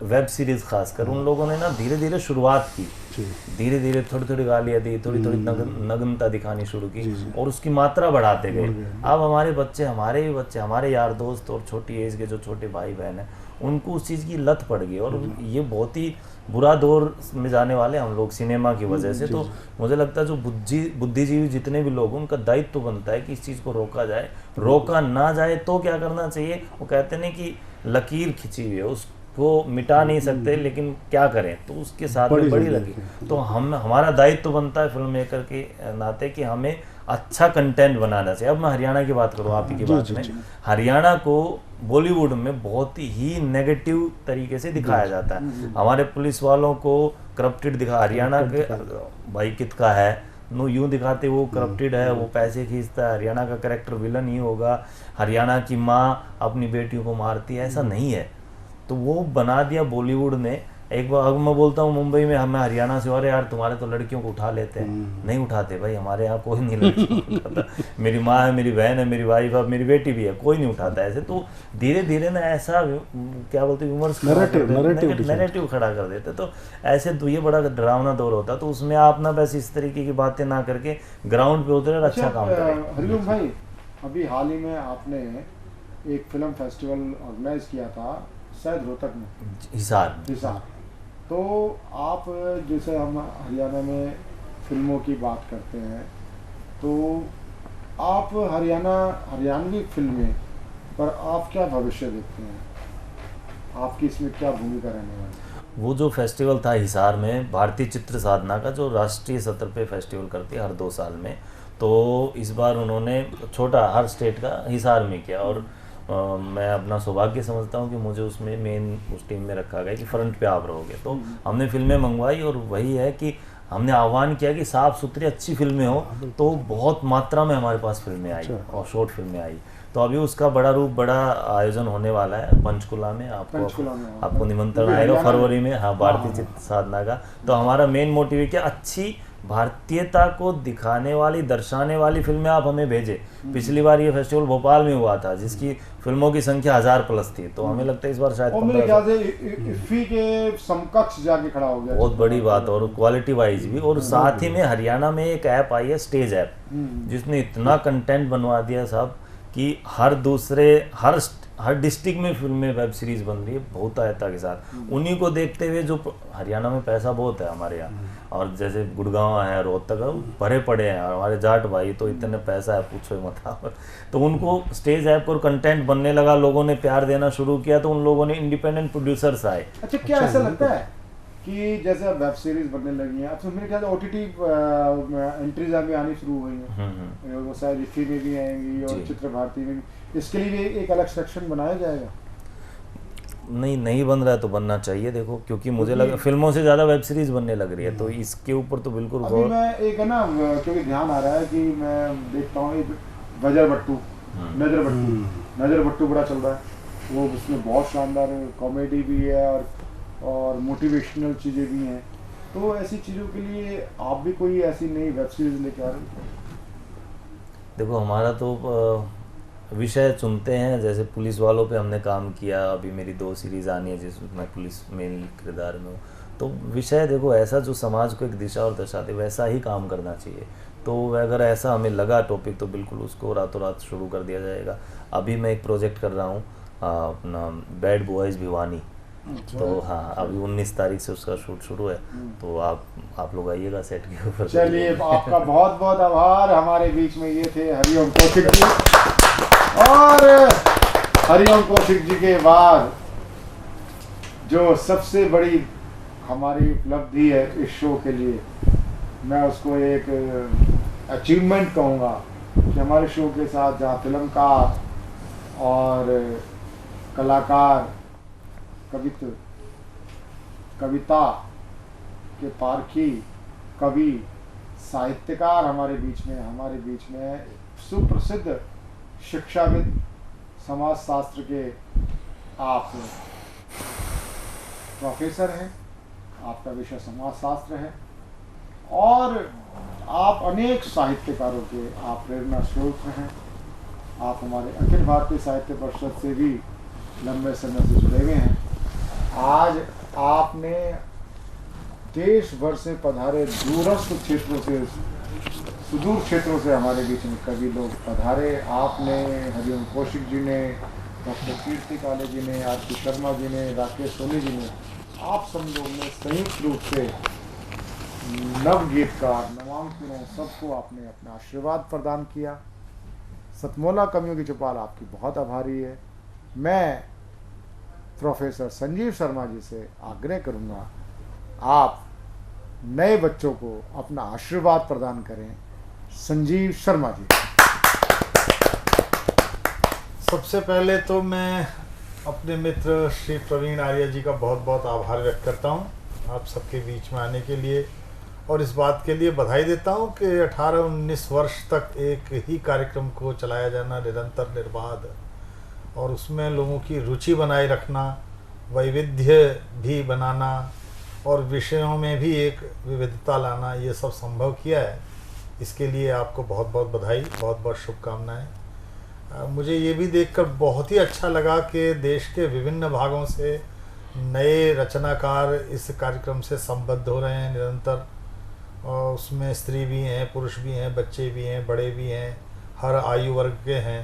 वेब सीरीज खासकर उन लोगों ने ना धीरे धीरे शुरुआत की, धीरे धीरे थोड़ी थोड़ी गालियाँ दी, थोड़ी थोड़ी नग्नता दिखानी शुरू की, और उसकी मात्रा बढ़ाते गए। अब हमारे बच्चे, हमारे भी बच्चे, हमारे यार दोस्त और छोटी एज के जो छोटे भाई बहन हैं, उनको उस चीज़ की लत पड़ गई, और ये बहुत ही बुरा दौर में जाने वाले हम लोग सिनेमा की वजह से। तो मुझे लगता है जो बुद्धिजीवी जितने भी लोग, उनका दायित्व तो बनता है कि इस चीज़ को रोका जाए। रोका ना जाए तो क्या करना चाहिए? वो कहते हैं कि लकीर खिंची हुई है, उसको मिटा नहीं सकते, लेकिन क्या करें, तो उसके साथ में बड़ी लकीर। तो हमारा दायित्व तो बनता है फिल्म मेकर के नाते कि हमें अच्छा कंटेंट बनाना चाहिए। अब मैं हरियाणा की बात करूँ, आप ही की बात में, हरियाणा को बॉलीवुड में बहुत ही नेगेटिव तरीके से दिखाया जाता है। हमारे पुलिस वालों को करप्टेड दिखा, हरियाणा के भाई कित का है, नो यूं दिखाते वो करप्टेड है, वो पैसे खींचता है, हरियाणा का कैरेक्टर विलन ही होगा, हरियाणा की माँ अपनी बेटियों को मारती है, ऐसा नहीं है। तो वो बना दिया बॉलीवुड ने। एक बार मैं बोलता हूँ मुंबई में, हमें हरियाणा से, अरे यार तुम्हारे तो लड़कियों को उठा लेते हैं, नहीं उठाते भाई, हमारे यहाँ कोई नहीं लड़कियों को उठाता। मेरी माँ है, मेरी बहन है, मेरी वाइफ है, मेरी बेटी भी है, कोई नहीं उठाता ऐसे। तो धीरे धीरे ना ऐसा क्या बोलते हैं विमर्श, नैरेटिव खड़ा कर देते। तो ऐसे तो ये बड़ा डरावना दौर होता, तो उसमें आप ना बस इस तरीके की बातें ना करके ग्राउंड पे उतरे और अच्छा काम करें। हरिओम भाई, अभी हाल ही में आपने एक फिल्म फेस्टिवल ऑर्गेनाइज किया था शायद रोहतक में, हिसार। तो आप जैसे हम हरियाणा में फिल्मों की बात करते हैं, तो आप हरियाणवी फिल्में पर आप क्या भविष्य देखते हैं, आपकी इसमें क्या भूमिका रहने वाली? वो जो फेस्टिवल था हिसार में, भारतीय चित्र साधना का, जो राष्ट्रीय स्तर पे फेस्टिवल करती है हर 2 साल में, तो इस बार उन्होंने छोटा हर स्टेट का हिसार में किया। और मैं अपना सौभाग्य समझता हूँ कि मुझे उसमें मेन उस टीम में रखा गया कि फ्रंट पे आप रहोगे। तो हमने फिल्में मंगवाई और वही है कि हमने आह्वान किया कि साफ़ सुथरी अच्छी फिल्में हो, तो बहुत मात्रा में हमारे पास फिल्में आई और शॉर्ट फिल्में आई। तो अभी उसका बड़ा आयोजन होने वाला है पंचकुला में। आपको निमंत्रण आएगा फरवरी में, हाँ, भारतीय चित्र साधना का। तो हमारा मेन मोटिव है कि अच्छी भारतीयता को दिखाने वाली, दर्शाने वाली फिल्में आप हमें भेजें। पिछली बार ये फेस्टिवल भोपाल में हुआ था, जिसकी फिल्मों की संख्या 1000+ थी। तो हमें लगता है इस बार शायद मेरे ख्याल से इफ्फी के समकक्ष जाके खड़ा हो गया, बहुत बड़ी बात। और क्वालिटी वाइज भी। और साथ ही में हरियाणा में एक ऐप आई है, स्टेज ऐप, जिसने इतना कंटेंट बनवा दिया साहब कि हर डिस्ट्रिक्ट में फिल्में, वेब सीरीज बन रही है बहुतायता के साथ। उन्हीं को देखते हुए, जो हरियाणा में पैसा बहुत है हमारे यहाँ, और जैसे गुड़गांव है, रोहतक है, भरे पड़े हैं, और हमारे जाट भाई तो इतने पैसा है पूछो ही मत। तो उनको स्टेज ऐप पर कंटेंट बनने लगा, लोगों ने प्यार देना शुरू किया, तो उन लोगों ने इंडिपेंडेंट प्रोड्यूसर्स आए। अच्छा, क्या ऐसा लगता है कि जैसे वेब सीरीज बनने लगी हैं, अब मेरे ख्याल से OTT एंट्रीज अभी आनी शुरू हुई हैं, वो शायद इफ्फी में भी आएंगी और चित्र भारती में भी, इसके लिए भी एक अलग सेक्शन बनाया जाएगा? नहीं बन रहा है तो बनना चाहिए, देखो, क्योंकि मुझे लगा फिल्मों से ज्यादा वेब सीरीज बनने लग रही है, तो इसके ऊपर तो बिल्कुल अभी मैं एक है ना, क्योंकि ध्यान आ रहा है कि मैं देखता हूँ नजर बट्टू बड़ा चल रहा है, वो उसमें बहुत शानदार कॉमेडी भी है और मोटिवेशनल चीजें भी हैं। तो ऐसी चीजों के लिए आप भी कोई ऐसी नई वेब सीरीज लेके आ रहे हैं? देखो, हमारा तो विषय चुनते हैं, जैसे पुलिस वालों पे हमने काम किया, अभी मेरी 2 सीरीज़ आनी है जिसमें मैं पुलिस मेन किरदार में हूँ। तो विषय देखो ऐसा जो समाज को एक दिशा और दशा दे, वैसा ही काम करना चाहिए। तो अगर ऐसा हमें लगा टॉपिक, तो बिल्कुल उसको रातों रात शुरू कर दिया जाएगा। अभी मैं एक प्रोजेक्ट कर रहा हूँ अपना बैड बॉयज़ भिवानी, तो हाँ, अभी 19 तारीख से उसका शूट शुरू है, तो आप लोग आइएगा सेट के ऊपर। चलिए, आपका बहुत बहुत आभार। हमारे बीच में ये थे हरिओम कौशिक जी, और हरिओम कौशिक जी के बाद जो सबसे बड़ी हमारी उपलब्धि है इस शो के लिए, मैं उसको एक अचीवमेंट कहूँगा कि हमारे शो के साथ जहाँ फिल्मकार और कलाकार, कविता के पारखी, कवि, साहित्यकार हमारे बीच में सुप्रसिद्ध शिक्षाविद, समाजशास्त्र के आप प्रोफेसर हैं, आपका विषय समाजशास्त्र है, और आप अनेक साहित्यकारों के आप प्रेरणा स्रोत हैं। आप हमारे अखिल भारतीय साहित्य परिषद से भी लंबे समय से जुड़े हुए हैं। आज आपने देश भर से पधारे दूरस्थ क्षेत्रों से, सुदूर क्षेत्रों से हमारे बीच में कवि लोग पधारे। आपने, हरिओम कौशिक जी ने, डॉक्टर कीर्ति काले जी ने, आरती शर्मा जी ने, राकेश सोनी जी ने, आप सब लोग ने संयुक्त रूप से नवगीतकार, नवांकुरों सबको आपने अपना आशीर्वाद प्रदान किया। सतमोला कवियों की चौपाल आपकी बहुत आभारी है। मैं प्रोफेसर संजीव शर्मा जी से आग्रह करूंगा, आप नए बच्चों को अपना आशीर्वाद प्रदान करें। संजीव शर्मा जी। सबसे पहले तो मैं अपने मित्र श्री प्रवीण आर्य जी का बहुत बहुत आभार व्यक्त करता हूं, आप सबके बीच में आने के लिए। और इस बात के लिए बधाई देता हूँ कि 18-19 वर्ष तक एक ही कार्यक्रम को चलाया जाना निरंतर निर्बाध, और उसमें लोगों की रुचि बनाए रखना, वैविध्य भी बनाना और विषयों में भी एक विविधता लाना, ये सब संभव किया है। इसके लिए आपको बहुत बहुत बधाई, बहुत बहुत शुभकामनाएं। मुझे ये भी देखकर बहुत ही अच्छा लगा कि देश के विभिन्न भागों से नए रचनाकार इस कार्यक्रम से संबद्ध हो रहे हैं निरंतर, और उसमें स्त्री भी हैं, पुरुष भी हैं, बच्चे भी हैं, बड़े भी हैं, हर आयु वर्ग के हैं।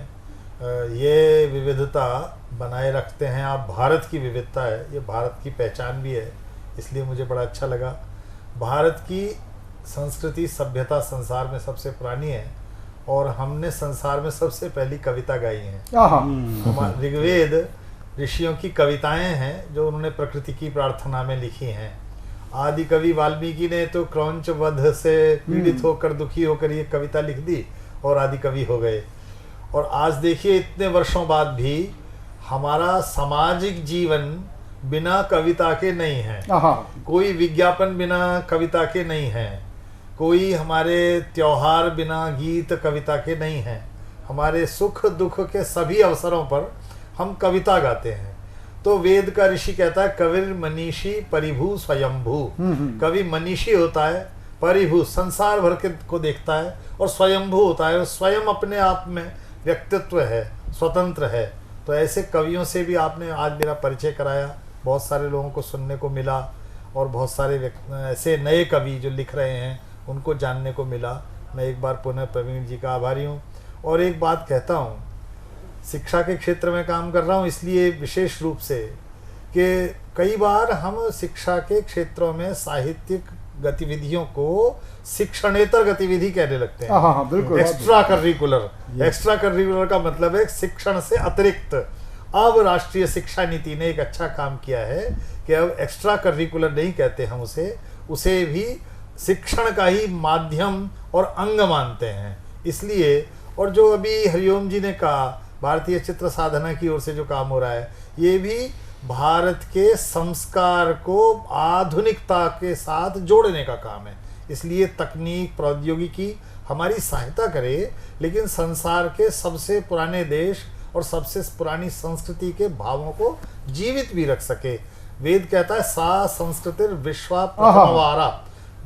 ये विविधता बनाए रखते हैं आप। भारत की विविधता है, ये भारत की पहचान भी है, इसलिए मुझे बड़ा अच्छा लगा। भारत की संस्कृति सभ्यता संसार में सबसे पुरानी है, और हमने संसार में सबसे पहली कविता गाई है। ऋग्वेद ऋषियों की कविताएं हैं जो उन्होंने प्रकृति की प्रार्थना में लिखी हैं। आदि कवि वाल्मीकि ने तो क्रौंच वध से पीड़ित होकर, दुखी होकर ये कविता लिख दी और आदि कवि हो गए। और आज देखिए इतने वर्षों बाद भी हमारा सामाजिक जीवन बिना कविता के नहीं है, कोई विज्ञापन बिना कविता के नहीं है, कोई हमारे त्योहार बिना गीत कविता के नहीं है। हमारे सुख दुख के सभी अवसरों पर हम कविता गाते हैं। तो वेद का ऋषि कहता है कविर मनीषी परिभू स्वयंभू। कवि मनीषी होता है, परिभू संसार भर के को देखता है, और स्वयंभू होता है, स्वयं अपने आप में व्यक्तित्व है, स्वतंत्र है। तो ऐसे कवियों से भी आपने आज मेरा परिचय कराया, बहुत सारे लोगों को सुनने को मिला, और बहुत सारे ऐसे नए कवि जो लिख रहे हैं उनको जानने को मिला। मैं एक बार पुनः प्रवीण जी का आभारी हूँ। और एक बात कहता हूँ, शिक्षा के क्षेत्र में काम कर रहा हूँ इसलिए विशेष रूप से कि कई बार हम शिक्षा के क्षेत्रों में साहित्यिक गतिविधियों को शिक्षणेतर गतिविधि कहने लगते हैं। बिल्कुल। एक्स्ट्रा करिकुलर का मतलब है शिक्षण से अतिरिक्त। अब राष्ट्रीय शिक्षा नीति ने एक अच्छा काम किया है कि अब एक्स्ट्रा करिकुलर नहीं कहते हम उसे भी शिक्षण का ही माध्यम और अंग मानते हैं। इसलिए, और जो अभी हरिओम जी ने कहा भारतीय चित्र साधना की ओर से जो काम हो रहा है, ये भी भारत के संस्कार को आधुनिकता के साथ जोड़ने का काम है। इसलिए तकनीक प्रौद्योगिकी हमारी सहायता करे, लेकिन संसार के सबसे पुराने देश और सबसे पुरानी संस्कृति के भावों को जीवित भी रख सके। वेद कहता है सा संस्कृतिर विश्वा प्रथमवारा,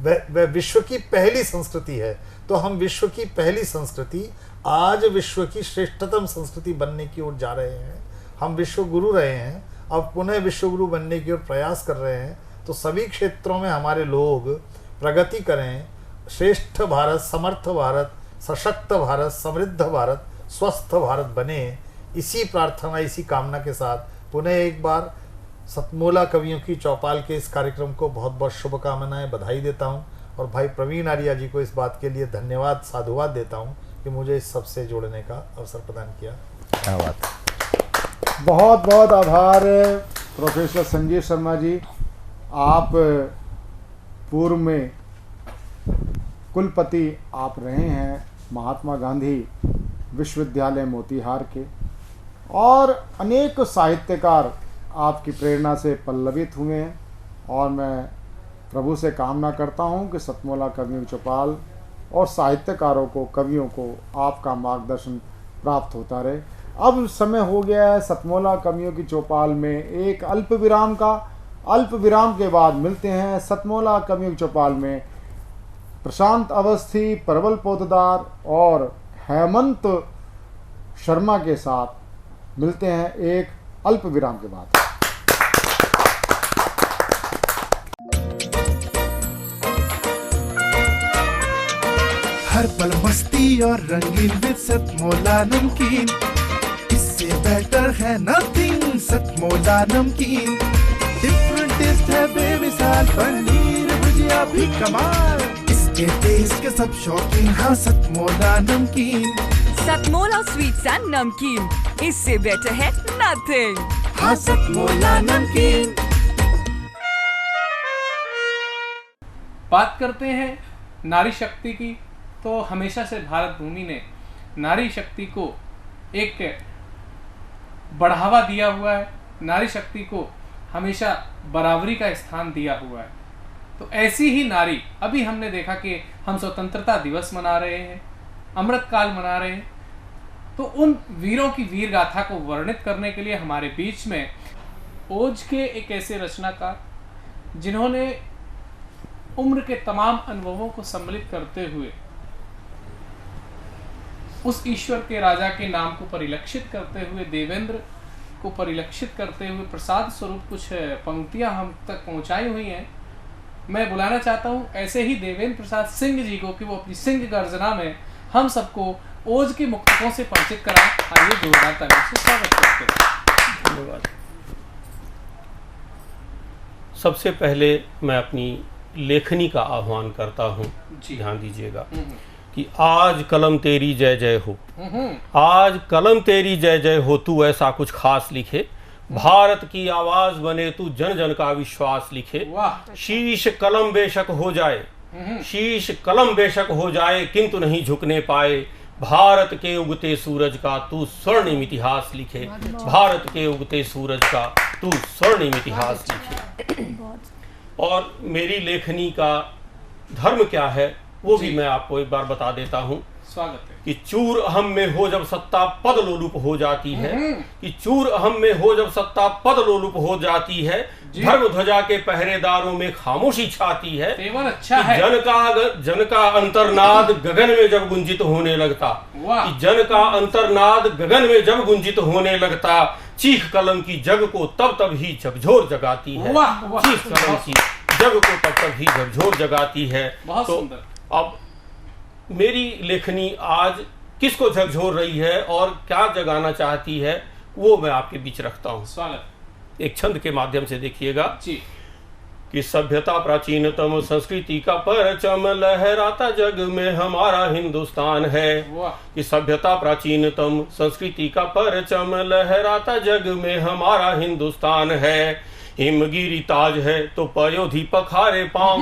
वह विश्व की पहली संस्कृति है। तो हम विश्व की पहली संस्कृति आज विश्व की श्रेष्ठतम संस्कृति बनने की ओर जा रहे हैं। हम विश्व गुरु रहे हैं, अब पुनः विश्व गुरु बनने की ओर प्रयास कर रहे हैं। तो सभी क्षेत्रों में हमारे लोग प्रगति करें, श्रेष्ठ भारत, समर्थ भारत, सशक्त भारत, समृद्ध भारत, स्वस्थ भारत बने। इसी प्रार्थना, इसी कामना के साथ पुनः एक बार सतमोला कवियों की चौपाल के इस कार्यक्रम को बहुत बहुत शुभकामनाएं, बधाई देता हूं। और भाई प्रवीण आर्या जी को इस बात के लिए धन्यवाद, साधुवाद देता हूं कि मुझे इस सबसे जोड़ने का अवसर प्रदान किया। क्या बात। बहुत बहुत आभार प्रोफेसर संजीव शर्मा जी। आप पूर्व में कुलपति आप रहे हैं महात्मा गांधी विश्वविद्यालय मोतीहार के, और अनेक साहित्यकार आपकी प्रेरणा से पल्लवित हुए हैं। और मैं प्रभु से कामना करता हूं कि सतमोला कवियों चौपाल और साहित्यकारों को, कवियों को आपका मार्गदर्शन प्राप्त होता रहे। अब समय हो गया है सतमोला कवियों की चौपाल में एक अल्प विराम का। अल्प विराम के बाद मिलते हैं सतमोला कवियों की चौपाल में प्रशांत अवस्थी, प्रबल पोतदार और हेमंत शर्मा के साथ। मिलते हैं एक अल्प विराम के बाद। हर पल मस्ती और रंगीन विद सतमोला नमकीन, इससे बेटर है नथिंग। सतमोला नमकीन डिफरेंट टेस्ट है बेमिसाल, पनीर भुजिया भी कमाल, इसके टेस्ट के सब शौकीन। हाँ सतमोला नमकीन, सतमोला स्वीट्स एंड नमकीन, इससे बेटर है नथिंग। हाँ सतमोला नमकीन। बात करते हैं नारी शक्ति की, तो हमेशा से भारत भूमि ने नारी शक्ति को एक बढ़ावा दिया हुआ है, नारी शक्ति को हमेशा बराबरी का स्थान दिया हुआ है। तो ऐसी ही नारी, अभी हमने देखा कि हम स्वतंत्रता दिवस मना रहे हैं, अमृत काल मना रहे हैं, तो उन वीरों की वीर गाथा को वर्णित करने के लिए हमारे बीच में ओज के एक ऐसे रचनाकार जिन्होंने उम्र के तमाम अनुभवों को सम्मिलित करते हुए उस ईश्वर के राजा के नाम को परिलक्षित करते हुए, देवेंद्र को परिलक्षित करते हुए प्रसाद स्वरूप कुछ पंक्तियां हम तक पहुंचाई हुई हैं। मैं बुलाना चाहता हूं ऐसे ही देवेंद्र प्रसाद सिंह जी को कि वो अपनी सिंह गर्जना में हम सबको ओज के मुक्तकों से परिचित कराएं। आइए जोरदार तालियों से स्वागत करते हैं। धन्यवाद। सबसे पहले मैं अपनी लेखनी का आह्वान करता हूँ, ध्यान दीजिएगा कि आज कलम तेरी जय जय हो, आज कलम तेरी जय जय हो, तू ऐसा कुछ खास लिखे, भारत की आवाज बने तू, जन जन का विश्वास लिखे, शीश कलम बेशक हो जाए, शीश कलम बेशक हो जाए, किंतु नहीं झुकने पाए, भारत के उगते सूरज का तू स्वर्णिम इतिहास लिखे, भारत के उगते सूरज का तू स्वर्णिम इतिहास लिखे। और मेरी लेखनी का धर्म क्या है वो भी मैं आपको एक बार बता देता हूँ। स्वागत है। कि चूर अहम में हो जब सत्ता पद लोलुप हो जाती है, कि चूर अहम में हो जब सत्ता पद लोलुप हो जाती है, धर्म ध्वजा के पहरेदारों में खामोशी छाती है, अच्छा कि है। जन का अंतर्नाद गगन में जब गुंजित होने लगता, कि जन का अंतर्नाद गगन में जब गुंजित होने लगता, चीख कलम की जग को तब ही झकझोर जगाती है, चीख कलम की जग को तब ही झकझोर जगाती है। तो अब मेरी लेखनी आज किसको झकझोर रही है और क्या जगाना चाहती है वो मैं आपके बीच रखता हूँ। स्वागत। एक छंद के माध्यम से देखिएगा जी। कि सभ्यता प्राचीनतम संस्कृति का परचम लहराता जग में हमारा हिंदुस्तान है, कि सभ्यता प्राचीनतम संस्कृति का परचम लहराता जग में हमारा हिंदुस्तान है, हिमगिरी ताज है तो पयोधी पखारे पाँव,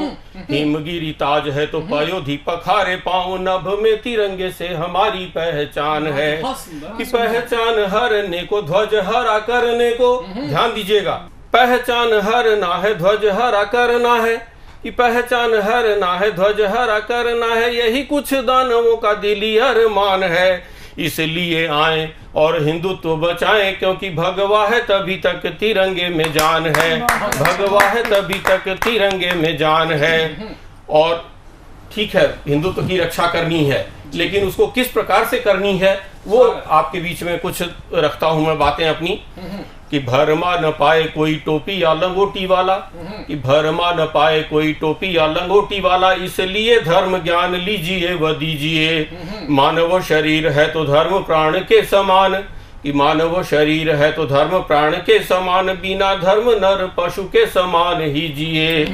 हिमगिरी ताज है तो पयोधी पखारे पाँव, नभ में तिरंगे से हमारी पहचान है, कि पहचान हरने को ध्वज हरा करने को, ध्यान दीजिएगा, पहचान हरना है ध्वज हरा करना है, कि पहचान हरना है ध्वज हरा करना है, यही कुछ दानवों का दिली अरमान है, इसलिए आए और हिंदुत्व बचाएं, क्योंकि भगवा है तभी तक तिरंगे में जान है, भगवा है तभी तक तिरंगे में जान है। और ठीक है हिंदुत्व की रक्षा करनी है, लेकिन उसको किस प्रकार से करनी है वो आपके बीच में कुछ रखता हूं मैं बातें अपनी। कि भरमा न पाए कोई टोपी या लंगोटी वाला, कि भरमा न पाए कोई टोपी या लंगोटी वाला, इसलिए धर्म ज्ञान लीजिए व दीजिए, मानव शरीर है तो धर्म प्राण के समान, कि मानव शरीर है तो धर्म प्राण के समान, बिना धर्म नर पशु के समान ही जिए,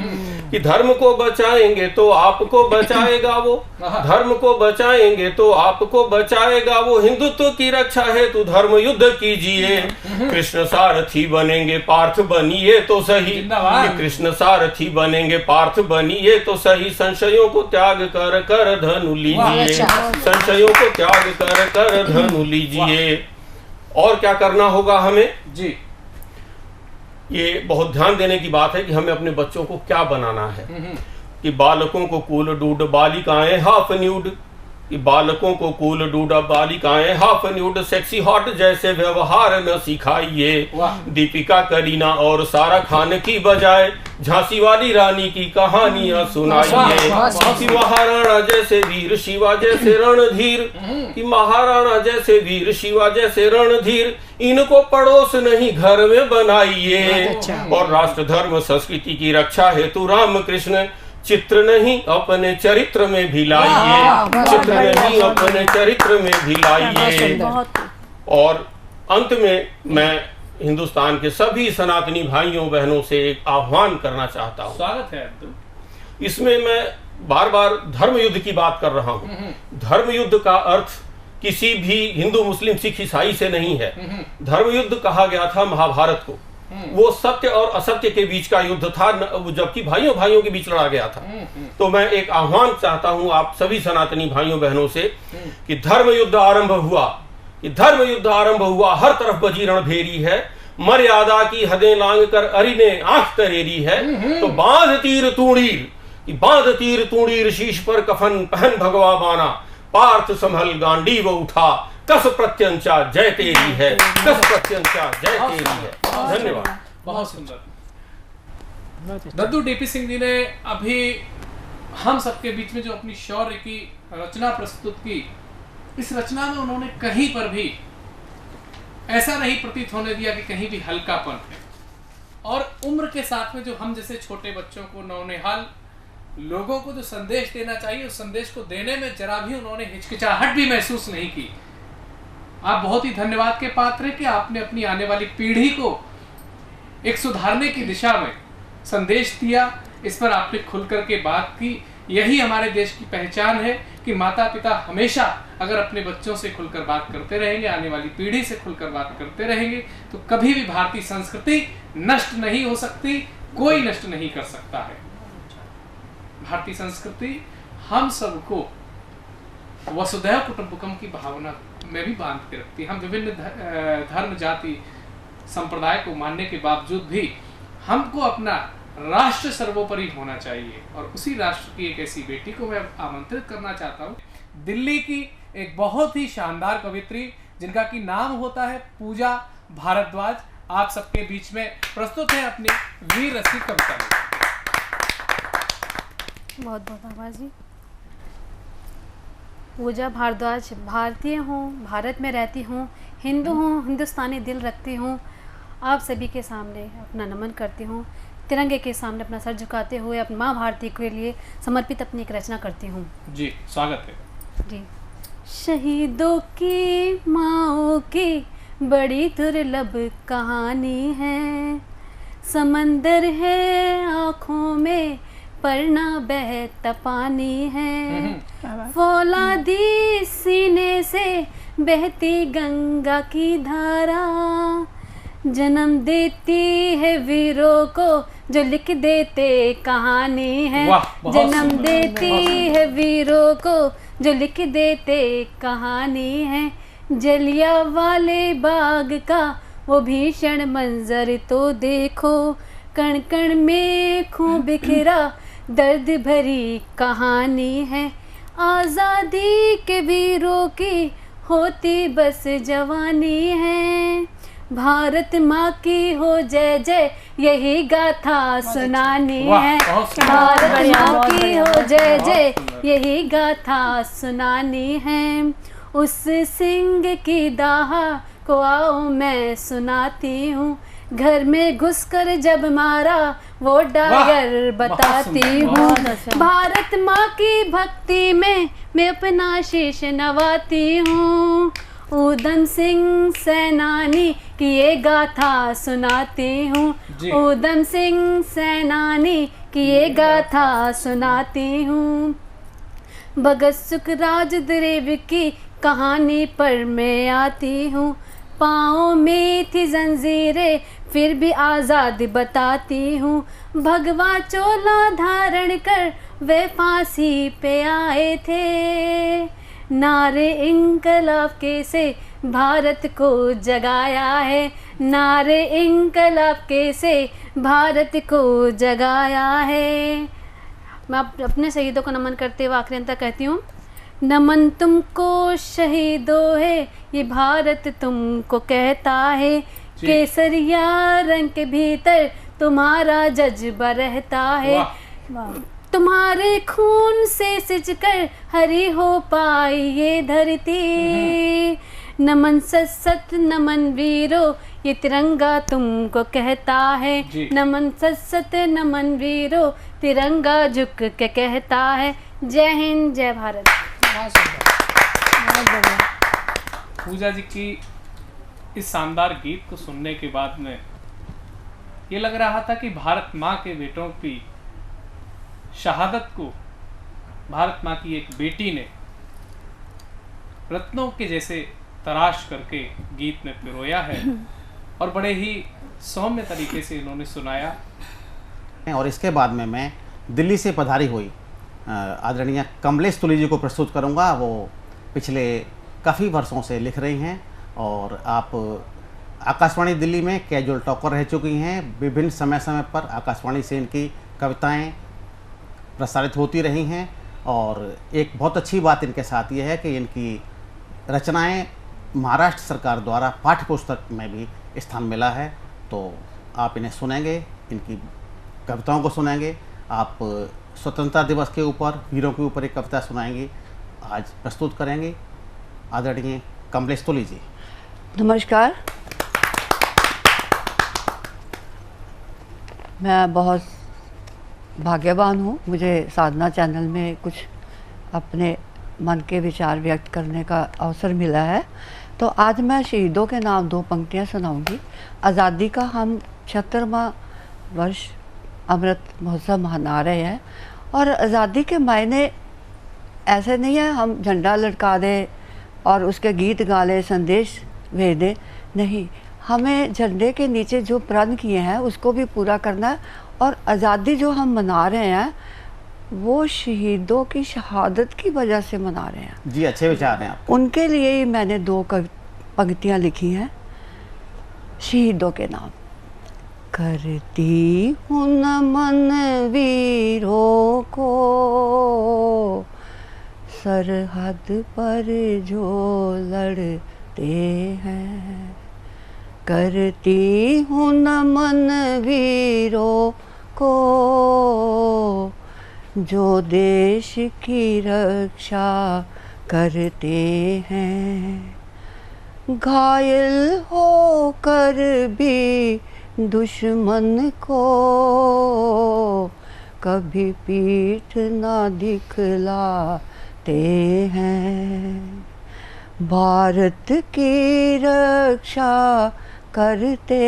कि धर्म को बचाएंगे तो आपको बचाएगा वो, धर्म को बचाएंगे तो आपको बचाएगा वो, हिंदुत्व की रक्षा है तो धर्म युद्ध कीजिए, कृष्ण सारथी बनेंगे पार्थ बनिए तो सही, कि कृष्ण सारथी बनेंगे पार्थ बनिए तो सही, संशयों को त्याग कर कर धनु लीजिए, संशयों को त्याग कर कर धनु लीजिए। और क्या करना होगा हमें जी, ये बहुत ध्यान देने की बात है कि हमें अपने बच्चों को क्या बनाना है। कि बालकों को कूल डूड बालिकाएं हाफ न्यूड, कि बालकों को कूल डूड बालिकाएं हाफ न्यूड, सेक्सी हॉट जैसे व्यवहार न सिखाइए, दीपिका करीना और सारा खान की बजाय झांसी वाली रानी की कहानियां सुनाइए, कि महाराणा जैसे वीर शिवा जैसे रणधीर, कि महाराणा जैसे वीर शिवा जैसे रणधीर, इनको पड़ोस नहीं घर में बनाइए, और राष्ट्र धर्म संस्कृति की रक्षा हेतु राम कृष्ण चित्र नहीं अपने चरित्र में भी लाइए, चित्र नहीं अपने चरित्र में भी लाइए। और अंत में मैं हिंदुस्तान के सभी सनातनी भाइयों बहनों से एक आह्वान करना चाहता हूँ। स्वागत है। इसमें मैं बार बार धर्म युद्ध की बात कर रहा हूँ। धर्म युद्ध का अर्थ किसी भी हिंदू मुस्लिम सिख ईसाई से नहीं है। धर्म युद्ध कहा गया था महाभारत को, वो सत्य और असत्य के बीच का युद्ध था, जबकि भाइयों भाइयों के बीच लड़ा गया था। तो मैं एक आह्वान चाहता हूं आप सभी सनातनी भाइयों बहनों से कि धर्म युद्ध आरंभ हुआ, कि धर्म युद्ध आरंभ हुआ, हर तरफ बजी रणभेरी है, मर्यादा की हदें लांग कर अरि ने आंख तरेरी है। तो बांध तीर तूणीर शीश पर कफन पहन भगवा बाना, पार्थ संभल गांडीव उठा, कस प्रत्यंचा जय तेरी है, कस प्रत्यंचा जय तेरी है। धन्यवाद। बहुत सुंदर। दद्दू डीपी सिंह जी ने अभी हम सबके बीच में जो अपनी शौर्य की रचना प्रस्तुत की, इस रचना में उन्होंने कहीं पर भी ऐसा नहीं प्रतीत होने दिया कि कहीं भी हल्कापन है। और उम्र के साथ में जो हम जैसे छोटे बच्चों को, नौनिहाल लोगों को जो संदेश देना चाहिए, उस संदेश को देने में जरा भी उन्होंने हिचकिचाहट भी महसूस नहीं की। आप बहुत ही धन्यवाद के पात्र हैं कि आपने अपनी आने वाली पीढ़ी को एक सुधारने की दिशा में संदेश दिया। इस पर आपने खुल करके बात की। यही हमारे देश की पहचान है कि माता पिता हमेशा अगर अपने बच्चों से खुलकर बात करते रहेंगे, आने वाली पीढ़ी से खुलकर बात करते रहेंगे, तो कभी भी भारतीय संस्कृति नष्ट नहीं हो सकती, कोई नष्ट नहीं कर सकता है। भारतीय संस्कृति हम सबको वसुधैव कुटुंबकम की भावना में भी बांध के रखती है। हम विभिन्न धर्म, जाति, संप्रदाय को मानने के बावजूद भी हमको अपना राष्ट्र सर्वोपरि होना चाहिए। और उसी राष्ट्र की एक ऐसी बेटी को मैं आमंत्रित करना चाहता हूँ, दिल्ली की एक बहुत ही शानदार कवित्री जिनका कि नाम होता है पूजा भारद्वाज, आप सबके बीच में प्रस्तुत है अपनी वीर रसी कविता। बहुत बहुत आभार जी। पूजा भारद्वाज भारतीय हूँ, भारत में रहती हूँ, हिंदू हूँ, हिंदुस्तानी दिल रखती हूँ। आप सभी के सामने अपना नमन करती हूँ, तिरंगे के सामने अपना सर झुकाते हुए अपनी माँ भारती के लिए समर्पित अपनी एक रचना करती हूँ। जी स्वागत है जी। शहीदों की माओ की बड़ी दुर्लभ कहानी है, समंदर है आँखों में पर ना बहता पानी है, फौलादी सीने से बहती गंगा की धारा, जन्म देती है वीरों को जो लिख देते कहानी है, जन्म देती है वीरों को जो लिख देते कहानी है। जलियांवाले बाग का वो भीषण मंजर तो देखो, कण कण में खून बिखरा दर्द भरी कहानी है। आज़ादी के वीरों की होती बस जवानी है, भारत माँ की हो जय जय यही गाथा सुनानी है, भारत माँ की हो जय जय यही गाथा सुनानी है। उस सिंह की दाहा को आओ मैं सुनाती हूँ, घर में घुसकर जब मारा वो डागर बताती हूँ, भारत माँ की भक्ति में मैं अपना शीश नवाती हूँ। ऊधम सिंह सेनानी की ये गाथा सुनाती हूँ, ऊधम सिंह सेनानी की ये गाथा सुनाती हूँ। भगत सुखराज देव की कहानी पर मैं आती हूँ, पाँव में थी जंजीरें फिर भी आज़ाद बताती हूँ, भगवा चोला धारण कर वे फांसी पे आए थे, नारे इंकलाब के से भारत को जगाया है, नारे इंकलाब के से भारत को जगाया है। मैं अपने शहीदों को नमन करते हुए आखिरी अंत तक कहती हूँ, नमन तुमको शहीदों है ये भारत तुमको कहता है, केसरिया रंग के भीतर तुम्हारा जज्बा रहता है, तुम्हारे खून से सिंचकर हरी हो पाई ये धरती, नमन सत नमन वीरों ये तिरंगा तुमको कहता है, नमन सत नमन वीरों तिरंगा झुक के कहता है। जय हिंद, जय भारत। पूजा जी की इस शानदार गीत को सुनने के बाद में ये लग रहा था कि भारत माँ के बेटों की शहादत को भारत माँ की एक बेटी ने रत्नों के जैसे तराश करके गीत में पिरोया है और बड़े ही सौम्य तरीके से इन्होंने सुनाया। और इसके बाद में मैं दिल्ली से पधारी हुई आदरणीय कमलेश तुली जी को प्रस्तुत करूंगा। वो पिछले काफ़ी वर्षों से लिख रही हैं और आप आकाशवाणी दिल्ली में कैजुअल टॉकर रह चुकी हैं। विभिन्न समय समय पर आकाशवाणी से इनकी कविताएं प्रसारित होती रही हैं और एक बहुत अच्छी बात इनके साथ ये है कि इनकी रचनाएं महाराष्ट्र सरकार द्वारा पाठ्य पुस्तक में भी स्थान मिला है। तो आप इन्हें सुनेंगे, इनकी कविताओं को सुनेंगे। आप स्वतंत्रता दिवस के ऊपर, वीरों के ऊपर एक कविता सुनाएंगी, आज प्रस्तुत करेंगे आदरणीय कमलेश तुली जी। नमस्कार, मैं बहुत भाग्यवान हूँ, मुझे साधना चैनल में कुछ अपने मन के विचार व्यक्त करने का अवसर मिला है। तो आज मैं शहीदों के नाम 2 पंक्तियाँ सुनाऊंगी। आज़ादी का हम 76वां वर्ष अमृत महोत्सव मना रहे हैं और आज़ादी के मायने ऐसे नहीं है हम झंडा लटका दें और उसके गीत गा लें, संदेश भेज दें। नहीं, हमें झंडे के नीचे जो प्रण किए हैं उसको भी पूरा करना है। और आज़ादी जो हम मना रहे हैं वो शहीदों की शहादत की वजह से मना रहे हैं। जी, अच्छे विचार हैं आप। उनके लिए ही मैंने 2 पंक्तियाँ लिखी हैं शहीदों के नाम। करती हूँ नमन वीरों को, सरहद पर जो लड़ते हैं। करती हूँ नमन वीरों को, जो देश की रक्षा करते हैं। घायल होकर भी दुश्मन को कभी पीठ ना दिखलाते हैं। भारत की रक्षा करते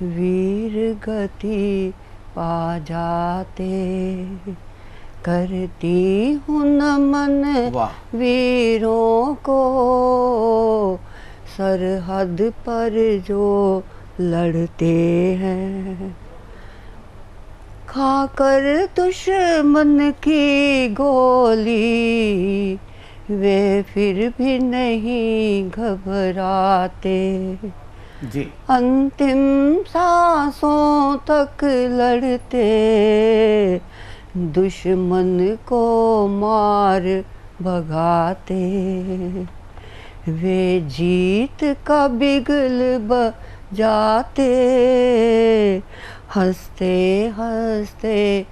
वीर गति पा जाते। करती हूँ नमन वीरों को, सरहद पर जो लड़ते हैं। खाकर दुश्मन की गोली वे फिर भी नहीं घबराते। जी, अंतिम सांसों तक लड़ते, दुश्मन को मार भगाते। वे जीत का बिगुल बजाते, हंसते हंसते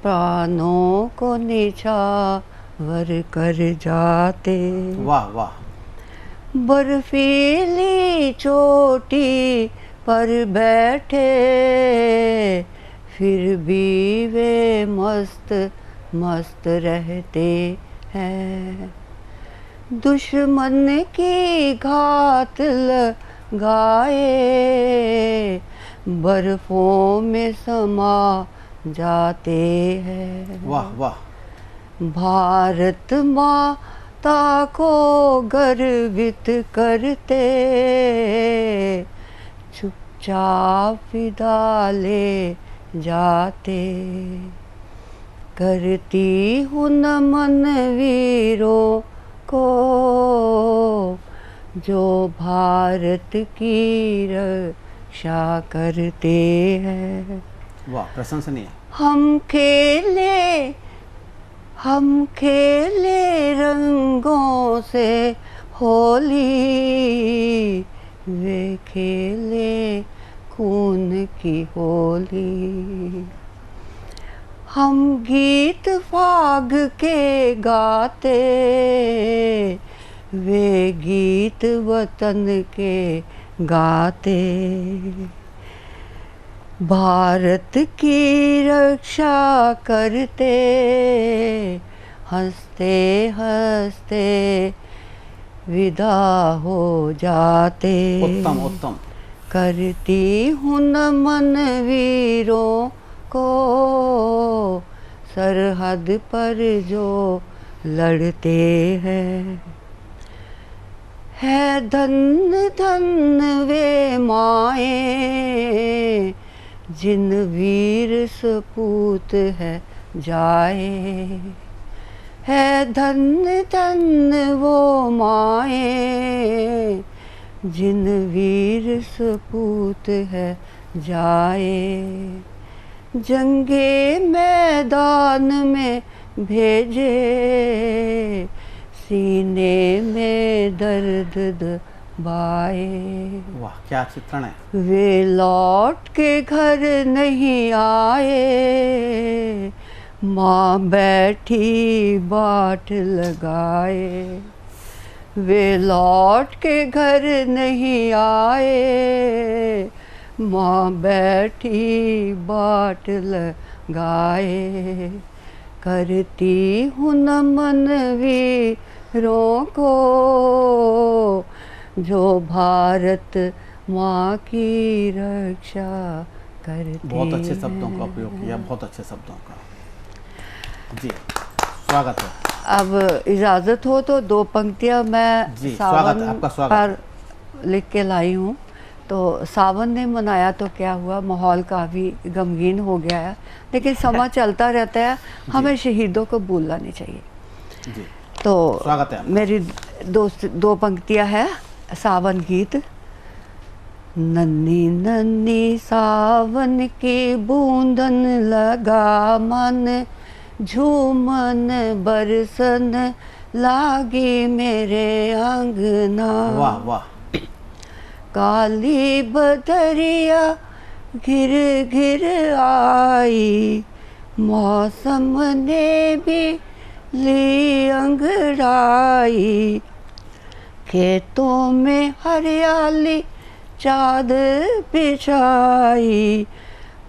प्राणों को निछावर कर जाते। वाह वाह। बर्फीली चोटी पर बैठे, फिर भी वे मस्त मस्त रहते हैं। दुश्मन की घात लगाए, बर्फों में समा जाते हैं। वाह वाह। भारत माता को गर्वित करते, चुपचाप विदा ले जाते। करती हूँ नमन वीरों को, जो भारत की रक्षा करते हैं। वाह, प्रशंसनीय। हम खेले रंगों से होली, वे खेले खून की होली। हम गीत फाग के गाते, वे गीत वतन के गाते। भारत की रक्षा करते, हंसते हंसते विदा हो जाते। उत्तम उत्तम। करती हूँ नमन वीरों को, सरहद पर जो लड़ते हैं। है धन्य धन्य वे माए, जिन वीर सपूत है जाए। है धन्य धन्य वो माए, जिन वीर सपूत है जाए, जंगे मैदान में भेजे, सीने में दर्द दबाए। वाह क्या चित्रण है। वे लौट के घर नहीं आए, माँ बैठी बाट लगाए। वे लौट के घर नहीं आए, माँ बैठी बाट लगाए। करती हूँ नमन वीरों को, जो भारत माँ की रक्षा करती। बहुत अच्छे शब्दों का उपयोग किया, बहुत अच्छे शब्दों का। जी स्वागत है। अब इजाज़त हो तो 2 पंक्तियाँ मैं जी, सावन आपका स्वागत पर लिख के लाई हूँ। तो सावन ने मनाया तो क्या हुआ, माहौल काफ़ी गमगीन हो गया है, लेकिन समा चलता रहता है, हमें शहीदों को भूलना नहीं चाहिए। जी तो स्वागत है। मेरी 2 पंक्तियाँ हैं सावन गीत। नन्ही नन्ही सावन की बूंदन लगा मन, झूमन बरसन लागी मेरे आंगना। वाह वाह। काली बदरिया घिर घिर आई, मौसम ने भी ली अंगड़ाई। खेतों में हरियाली चादर बिछाई,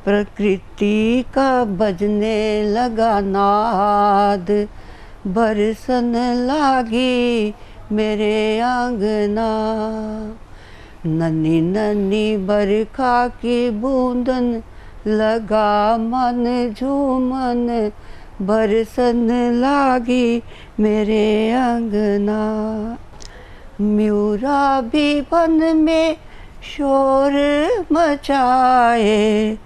प्रकृति का बजने लगा नाद, बरसन लागी मेरे आंगना। नन्ही नन्ही बरखा की बूंदन लगा मन, झूमन बरसन लागी मेरे आंगना। म्यूरा भी वन में शोर मचाए,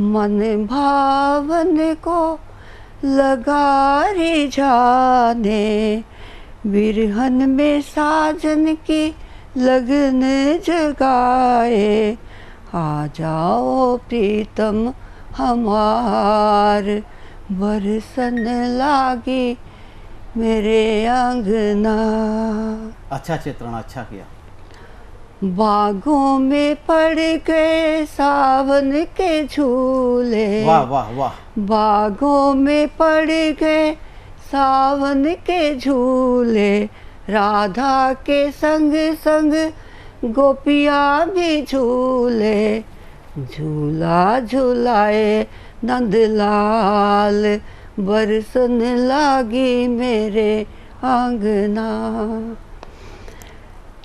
मन भावन को लगा रिझाने। बिरहन में साजन की लगन जगाए, आ जाओ प्रीतम हमार, बरसन लागी मेरे आंगना। अच्छा चित्रण, अच्छा किया। बागों में पड़ गए सावन के झूले। वाह वाह वाह। बागों में पड़ गए सावन के झूले, राधा के संग संग गोपियाँ भी झूले। झूला झूलाए नंदलाल, बरसन लागी मेरे आंगना।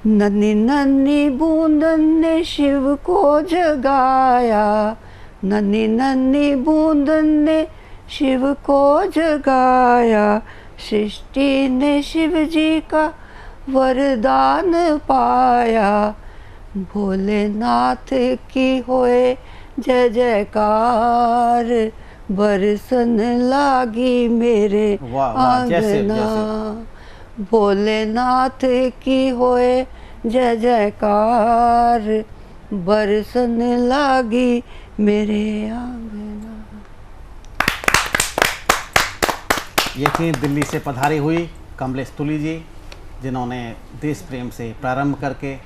नन्ही नन्ही बूंदन ने शिव को जगाया, नन्ही नन्ही बूंदन ने शिव को जगाया। सृष्टि ने शिव जी का वरदान पाया, भोलेनाथ की होए जय जयकार, बरसन लागी मेरे आंगना। भोलेनाथ की होए जय जयकार, बरसन लागी मेरे आंगना। ये थी दिल्ली से पधारी हुई कमलेश तुली जी, जिन्होंने देश प्रेम से प्रारंभ करके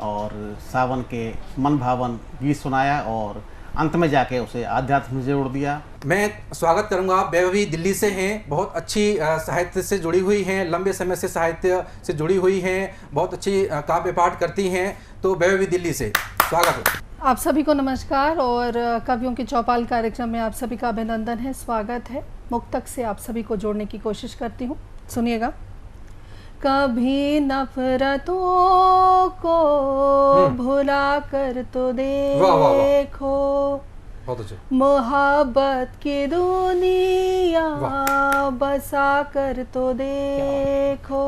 और सावन के मन भावन गीत सुनाया और अंत में जाके उसे आध्यात्म से जोड़ दिया। मैं स्वागत करूंगा। वैभवी दिल्ली से हैं, बहुत अच्छी साहित्य से जुड़ी हुई हैं, लंबे समय से साहित्य से जुड़ी हुई हैं, बहुत अच्छी काव्य पाठ करती हैं। तो वैभवी दिल्ली से स्वागत है। आप सभी को नमस्कार और कवियों की चौपाल कार्यक्रम में आप सभी का अभिनंदन है, स्वागत है। मुक्तक से आप सभी को जोड़ने की कोशिश करती हूँ, सुनिएगा। कभी नफरतों को भुला कर तो देखो, मोहब्बत की दुनिया बसा कर तो देखो।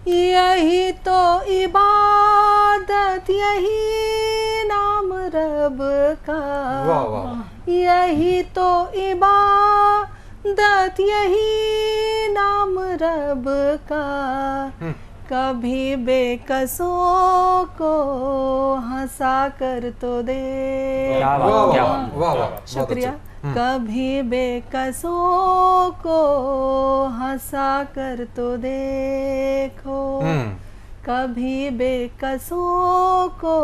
यही तो इबादत, यही नाम रब का, यही तो इबादत, यही नाम रब का। कभी बेकसों को हंसा कर तो दे। क्या बात, क्या बात, वाह, वाह, बहुत शुक्रिया। अच्छा। कभी बेकसों को हंसा कर तो देखो, कभी बेकसों को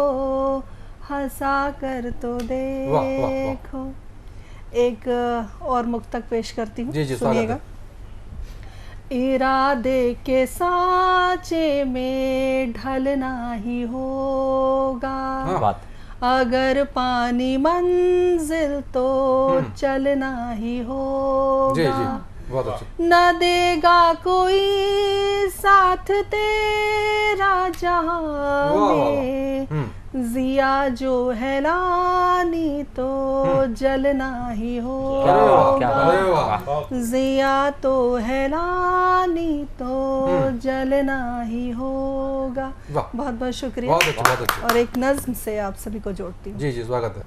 हंसा कर तो देखो। एक और मुक्तक पेश करती हूँ, जी जी, सुनिएगा। इरादे के साँचे में ढलना ही होगा, अगर पानी मंजिल तो चलना ही होगा। जी जी, बहुत अच्छा। न देगा कोई साथ तेरा जहां में, जिया जो है लानी तो जलना ही होगा। जिया तो है लानी तो जलना ही होगा। बहुत बहुत शुक्रिया। बहुत अच्छा, बहुत अच्छा। और एक नज्म से आप सभी को जोड़ती हूँ। जी जी, स्वागत है।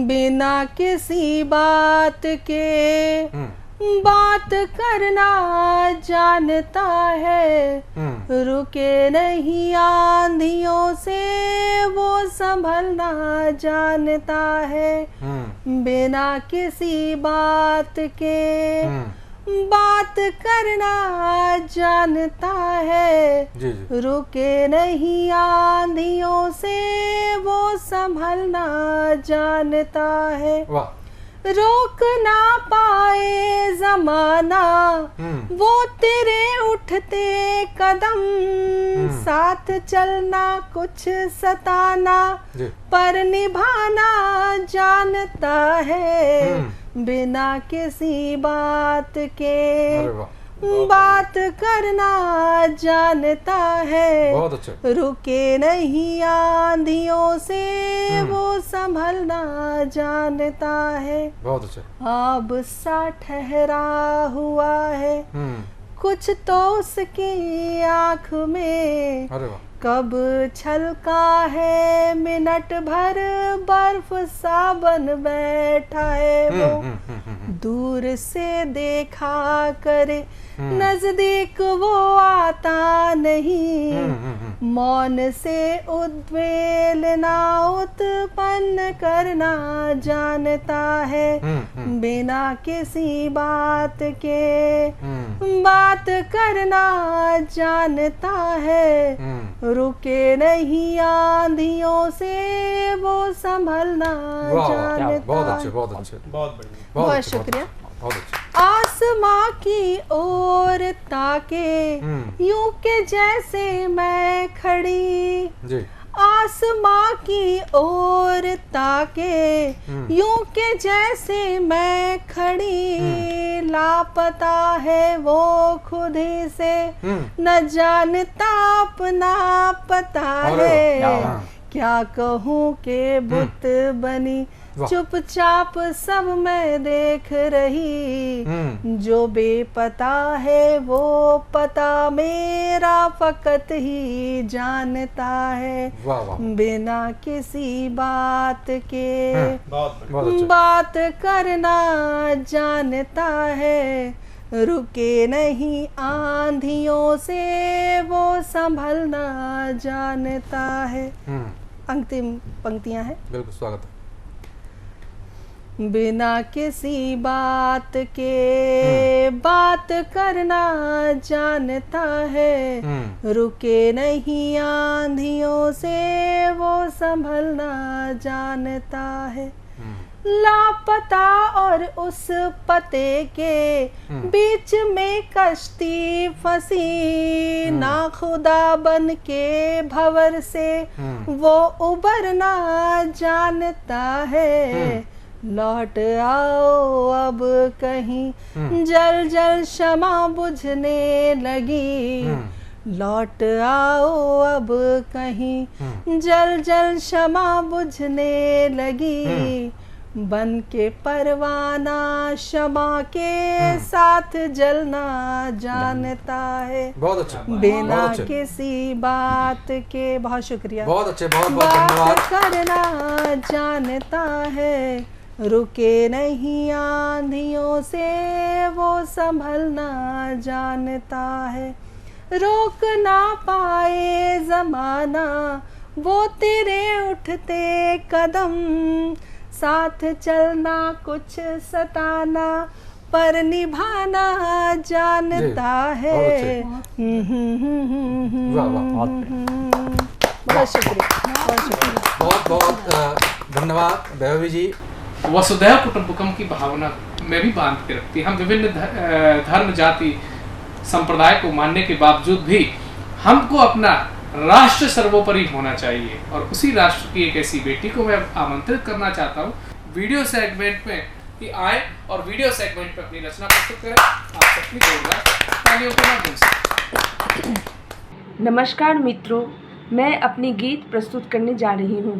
बिना किसी बात के बात करना जानता है, रुके नहीं आंधियों से वो संभलना जानता है। बिना किसी बात के बात करना जानता है, रुके नहीं आंधियों से वो संभलना जानता है। रोक ना पाए जमाना वो तेरे उठते कदम, साथ चलना कुछ सताना पर निभाना जानता है। बिना किसी बात के बात करना जानता है, बहुत अच्छा। रुके नहीं आंधियों से वो संभलना जानता है। बहुत अच्छा। आब सा ठहरा हुआ है कुछ तो उसकी आँख में, कब छलका है मिनट भर बर्फ सा बन बैठा है वो। दूर से देखा करे नजदीक वो आता नहीं, मौन से उद्वेलना उत्पन्न करना जानता है। बिना किसी बात के बात करना जानता है, रुके नहीं आंधियों से वो संभलना जानता है। बहुत अच्छे, बहुत अच्छे, बहुत बढ़िया, बहुत शुक्रिया। बहुत अच्छा। आसमां की ओर ताके यूं के जैसे मैं खड़ी जी। आसमां की ओर ताके यूं के जैसे मैं खड़ी, लापता है वो खुद ही से न जानता अपना पता है। क्या कहूँ के बुत बनी चुपचाप सब मैं देख रही, जो बेपता है वो पता मेरा फकत ही जानता है। बिना किसी बात के बात करना जानता है, रुके नहीं आंधियों से वो संभलना जानता है। अंतिम पंक्तियां हैं। बिल्कुल, स्वागत है। बिना किसी बात के बात करना जानता है, रुके नहीं आंधियों से वो संभलना जानता है। लापता और उस पते के बीच में कश्ती फंसी, ना खुदा बन के भंवर से वो उबरना जानता है। लौट आओ अब कहीं जल जल शमा बुझने लगी, लौट आओ अब कहीं जल जल शमा बुझने लगी, बन के परवाना शमा के साथ जलना जानता है। बहुत अच्छा। बिना बहुत अच्छे। किसी बात के, बहुत शुक्रिया, बहुत अच्छे, बहुत बहुत धन्यवाद। बात करना जानता है, रुके नहीं आंधियों से वो संभलना जानता है, रोक ना पाए जमाना वो तेरे उठते कदम, साथ चलना कुछ सताना पर निभाना जानता है। बहुत शुक्रिया, बहुत शुक्रिया, बहुत बहुत धन्यवाद वैभवी जी। वसुधैव कुटुंबकम की भावना में भी बांध के रखती है। हम विभिन्न धर्म जाति संप्रदाय को मानने के बावजूद भी हमको अपना राष्ट्र सर्वोपरि होना चाहिए, और उसी राष्ट्र की एक ऐसी बेटी को मैं आमंत्रित करना चाहता हूँ वीडियो सेगमेंट में कि आए और वीडियो सेगमेंट में अपनी रचना प्रस्तुत करें। आप सबकी जोरदार तालियों के माध्यम से। नमस्कार मित्रों, मैं अपनी गीत प्रस्तुत करने जा रही हूँ।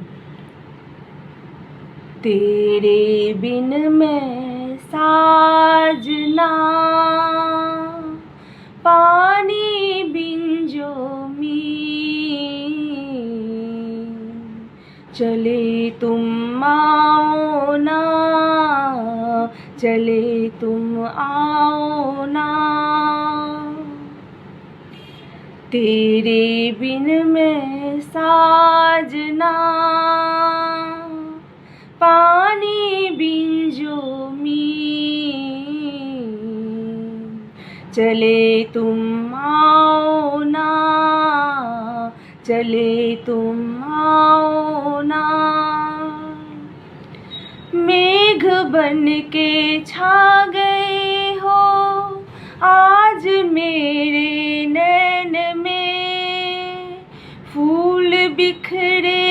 तेरे बिन मैं साजना, पानी बिन जो चले तुम आओ ना, चले तुम आओ ना, तेरे बिन मैं साजना, पानी बिन जो चले तुम आओ ना, चले तुम आओ ना। मेघ बन के छा गए हो आज मेरे नैन में, फूल बिखरे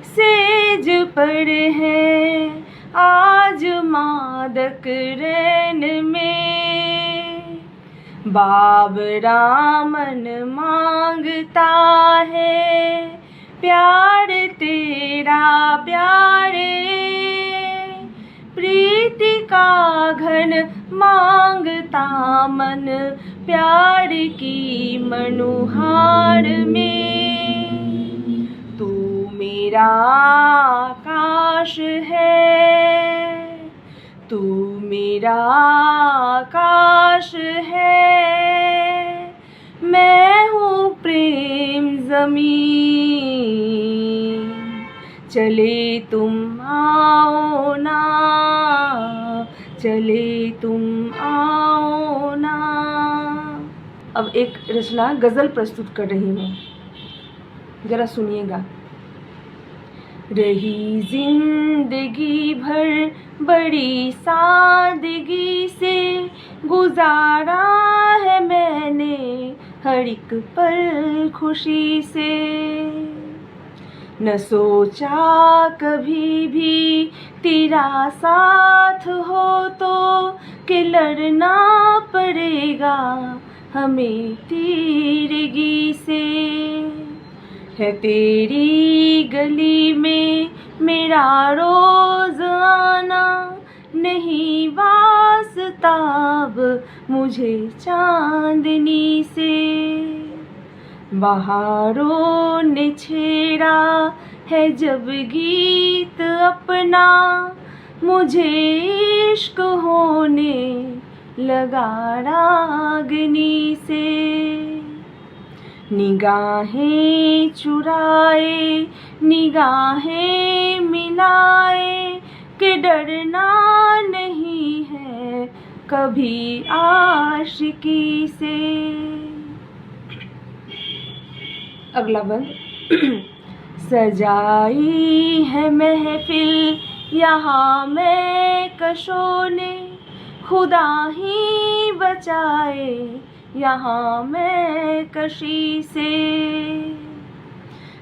सेज पर हैं आज मादक रैन में। बाबरा मन मांगता है प्यार तेरा प्यारे, प्रीति का घन मांगता मन प्यार की मनुहार में। तू मेरा आकाश है, तू मेरा आकाश है, मैं हूँ प्रेम ज़मीन, चले तुम आओ ना, चले तुम आओ ना। अब एक रचना गज़ल प्रस्तुत कर रही हूँ, ज़रा सुनिएगा। रही जिंदगी भर बड़ी सादगी से, गुजारा है मैंने हर एक पल खुशी से। न सोचा कभी भी तेरा साथ हो तो कि लड़ना पड़ेगा हमें तीरगी से। है तेरी गली में मेरा रोज आना, नहीं वास्ताब मुझे चांदनी से। बहारों ने छेड़ा है जब गीत अपना, मुझे इश्क होने लगा रागनी से। निगाहें चुराए निगाहें मिलाए कि डरना नहीं है कभी आशिकी से। अगला बंद। सजाई है महफिल यहाँ मैं कशों ने, खुदा ही बचाए यहाँ मैं कशी से।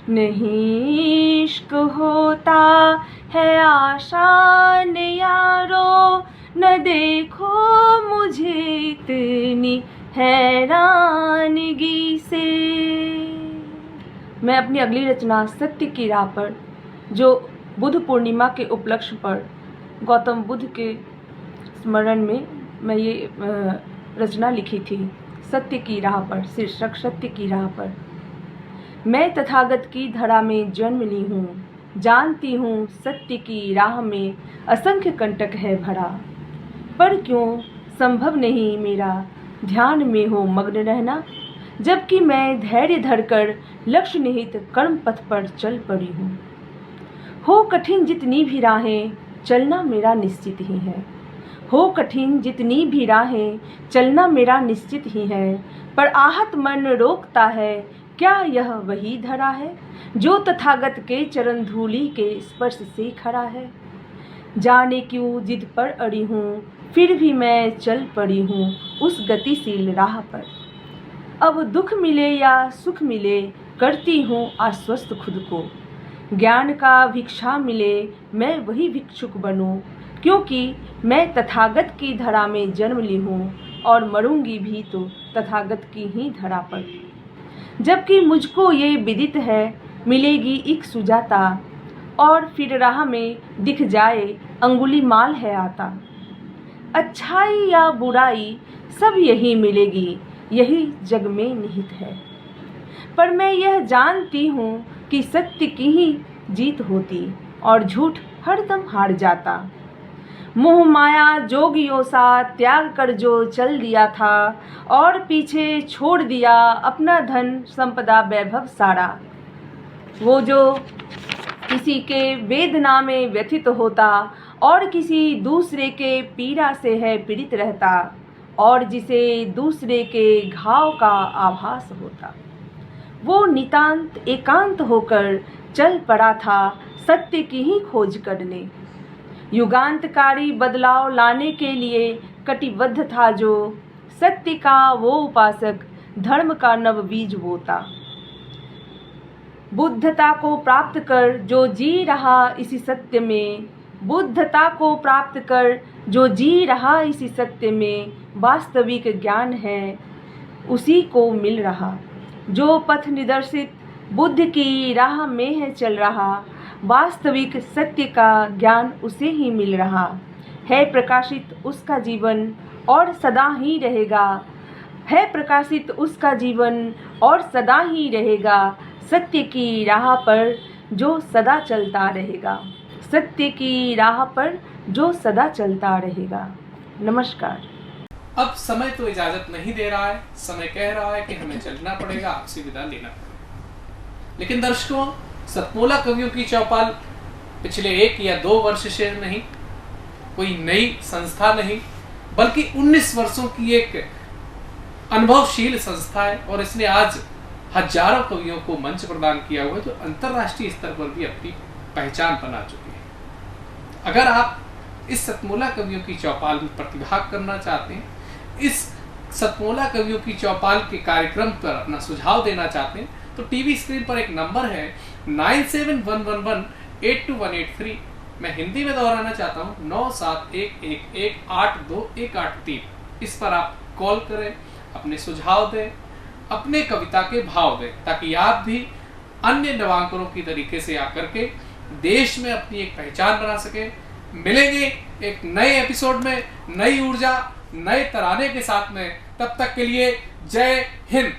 नहीं इश्क होता है आशान यारो, न देखो मुझे इतनी हैरानगी से। मैं अपनी अगली रचना सत्य की राह पर, जो बुद्ध पूर्णिमा के उपलक्ष्य पर गौतम बुद्ध के स्मरण में मैं ये रचना लिखी थी। सत्य की राह पर, शीर्षक सत्य की राह पर। मैं तथागत की धरा में जन्म ली हूँ, जानती हूँ सत्य की राह में असंख्य कंटक है भरा। पर क्यों संभव नहीं मेरा ध्यान में हो मग्न रहना, जबकि मैं धैर्य धरकर लक्ष्य निहित कर्म पथ पर चल पड़ी हूँ। हो कठिन जितनी भी राहें, चलना मेरा निश्चित ही है। हो कठिन जितनी भी राहें, चलना मेरा निश्चित ही है। पर आहत मन रोकता है, क्या यह वही धरा है जो तथागत के चरण धूलि के स्पर्श से खड़ा है। जाने क्यों जिद पर अड़ी हूँ, फिर भी मैं चल पड़ी हूँ उस गतिशील राह पर। अब दुख मिले या सुख मिले, करती हूँ आश्वस्त खुद को। ज्ञान का भिक्षा मिले, मैं वही भिक्षुक बनूं, क्योंकि मैं तथागत की धरा में जन्म ली हूँ और मरूंगी भी तो तथागत की ही धरा पर। जबकि मुझको ये विदित है, मिलेगी एक सुजाता और फिर राह में दिख जाए अंगुली माल है आता। अच्छाई या बुराई सब यही मिलेगी, यही जग में निहित है। पर मैं यह जानती हूँ कि सत्य की ही जीत होती और झूठ हरदम हार जाता। मोह माया जोगियों सा त्याग कर जो चल दिया था और पीछे छोड़ दिया अपना धन संपदा वैभव सारा। वो जो किसी के वेदना में व्यथित होता और किसी दूसरे के पीड़ा से है पीड़ित रहता और जिसे दूसरे के घाव का आभास होता, वो नितांत एकांत होकर चल पड़ा था सत्य की ही खोज करने। युगांतकारी बदलाव लाने के लिए कटिबद्ध था जो सत्य का वो उपासक, धर्म का नव बीज बोता। बुद्धता को प्राप्त कर जो जी रहा इसी सत्य में, बुद्धता को प्राप्त कर जो जी रहा इसी सत्य में, वास्तविक ज्ञान है उसी को मिल रहा। जो पथ निदर्शित बुद्ध की राह में है चल रहा, वास्तविक सत्य का ज्ञान उसे ही मिल रहा है। प्रकाशित उसका जीवन और सदा ही रहेगा, है प्रकाशित उसका जीवन और सदा ही रहेगा। सत्य की राह पर जो सदा चलता रहेगा, सत्य की राह पर जो सदा चलता रहेगा। नमस्कार। अब समय तो इजाजत नहीं दे रहा है, समय कह रहा है कि हमें चलना पड़ेगा, आपसे विदा लेना पड़ेगा। लेकिन दर्शकों, सतमोला कवियों की चौपाल पिछले 1 या 2 वर्ष से नहीं, कोई नई संस्था नहीं, बल्कि 19 वर्षों की एक अनुभवशील संस्था है और इसने आज हजारों कवियों को मंच प्रदान किया हुआ है जो अंतर्राष्ट्रीय स्तर पर भी अपनी पहचान बना चुके हैं। अगर आप इस सतमोला कवियों की चौपाल में प्रतिभाग करना चाहते हैं, इस सतमोला कवियों की चौपाल के कार्यक्रम पर अपना सुझाव देना चाहते हैं, तो टीवी स्क्रीन पर एक नंबर है 9711182183। मैं हिंदी में दोहराना चाहता हूँ 9711182183। इस पर आप कॉल करें, अपने सुझाव दें, अपने कविता के भाव दें, ताकि आप भी अन्य नवांकरों की तरीके से आकर के देश में अपनी एक पहचान बना सके। मिलेंगे एक नए एपिसोड में नई ऊर्जा, नए तराने के साथ में। तब तक के लिए जय हिंद।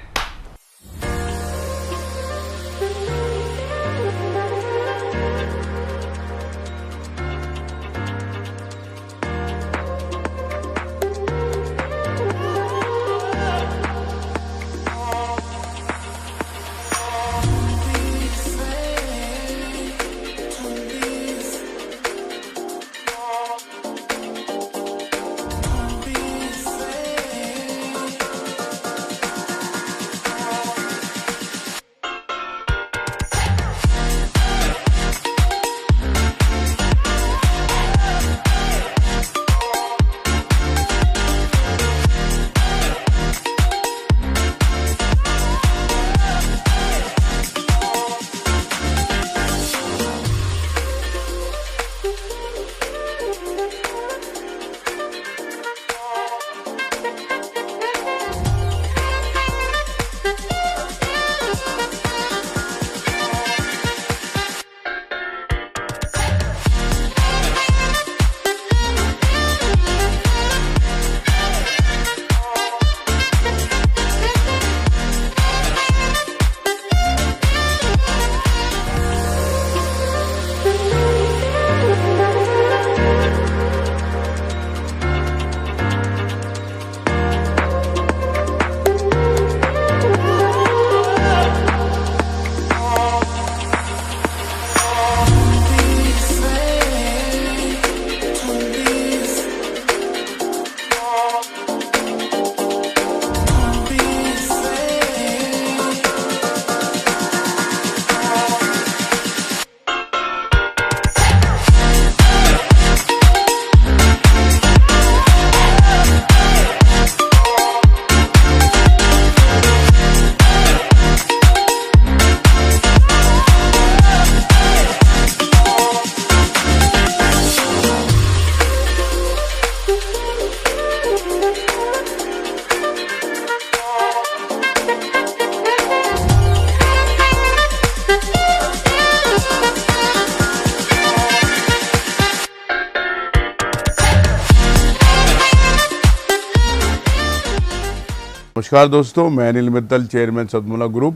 नमस्कार दोस्तों, मैं अनिल मित्तल, चेयरमैन सतमोला ग्रुप।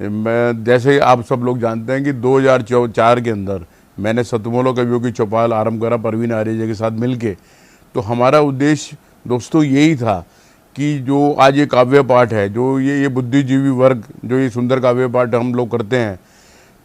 मैं जैसे आप सब लोग जानते हैं कि 2004 के अंदर मैंने सतमोला कवियों की चौपाल आरंभ करा परवीन आर्य के साथ मिलके। तो हमारा उद्देश्य दोस्तों यही था कि जो आज ये काव्य पाठ है, जो ये बुद्धिजीवी वर्ग जो ये सुंदर काव्य पाठ हम लोग करते हैं,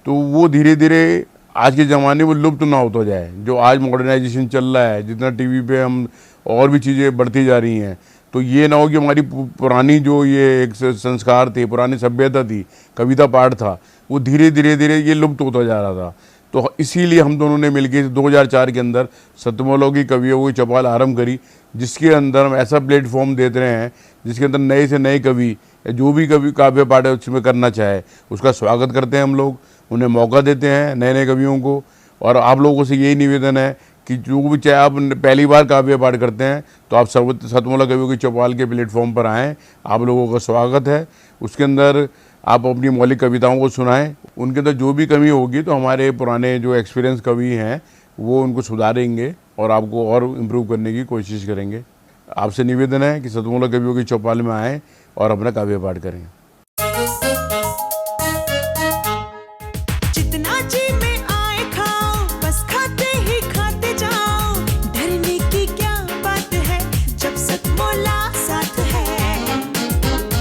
तो वो धीरे धीरे आज के ज़माने में लुप्त ना होता जाए। जो आज मॉडर्नाइजेशन चल रहा है, जितना टीवी पे हम और भी चीज़ें बढ़ती जा रही हैं, तो ये ना हो कि हमारी पुरानी जो ये एक संस्कार थे, पुरानी सभ्यता थी, कविता पाठ था, वो धीरे धीरे ये लुप्त होता जा रहा था। तो इसीलिए हम दोनों ने मिलकर 2004 के अंदर सतमोला की कवियों की चौपाल आरंभ करी, जिसके अंदर हम ऐसा प्लेटफॉर्म देते रहे हैं जिसके अंदर नए से नए कवि जो भी कवि काव्य पाठ है उसमें करना चाहे उसका स्वागत करते हैं। हम लोग उन्हें मौका देते हैं, नए नए कवियों को। और आप लोगों से यही निवेदन है कि जो भी चाहे आप पहली बार काव्य पाठ करते हैं तो आप सतमोला कवियों की चौपाल के प्लेटफॉर्म पर आएँ, आप लोगों का स्वागत है। उसके अंदर आप अपनी मौलिक कविताओं को सुनाएं, उनके अंदर जो भी कमी होगी तो हमारे पुराने जो एक्सपीरियंस कवि हैं वो उनको सुधारेंगे और आपको और इम्प्रूव करने की कोशिश करेंगे। आपसे निवेदन है कि सतमोला कवियों की चौपाल में आएँ और अपना काव्य पाठ करें।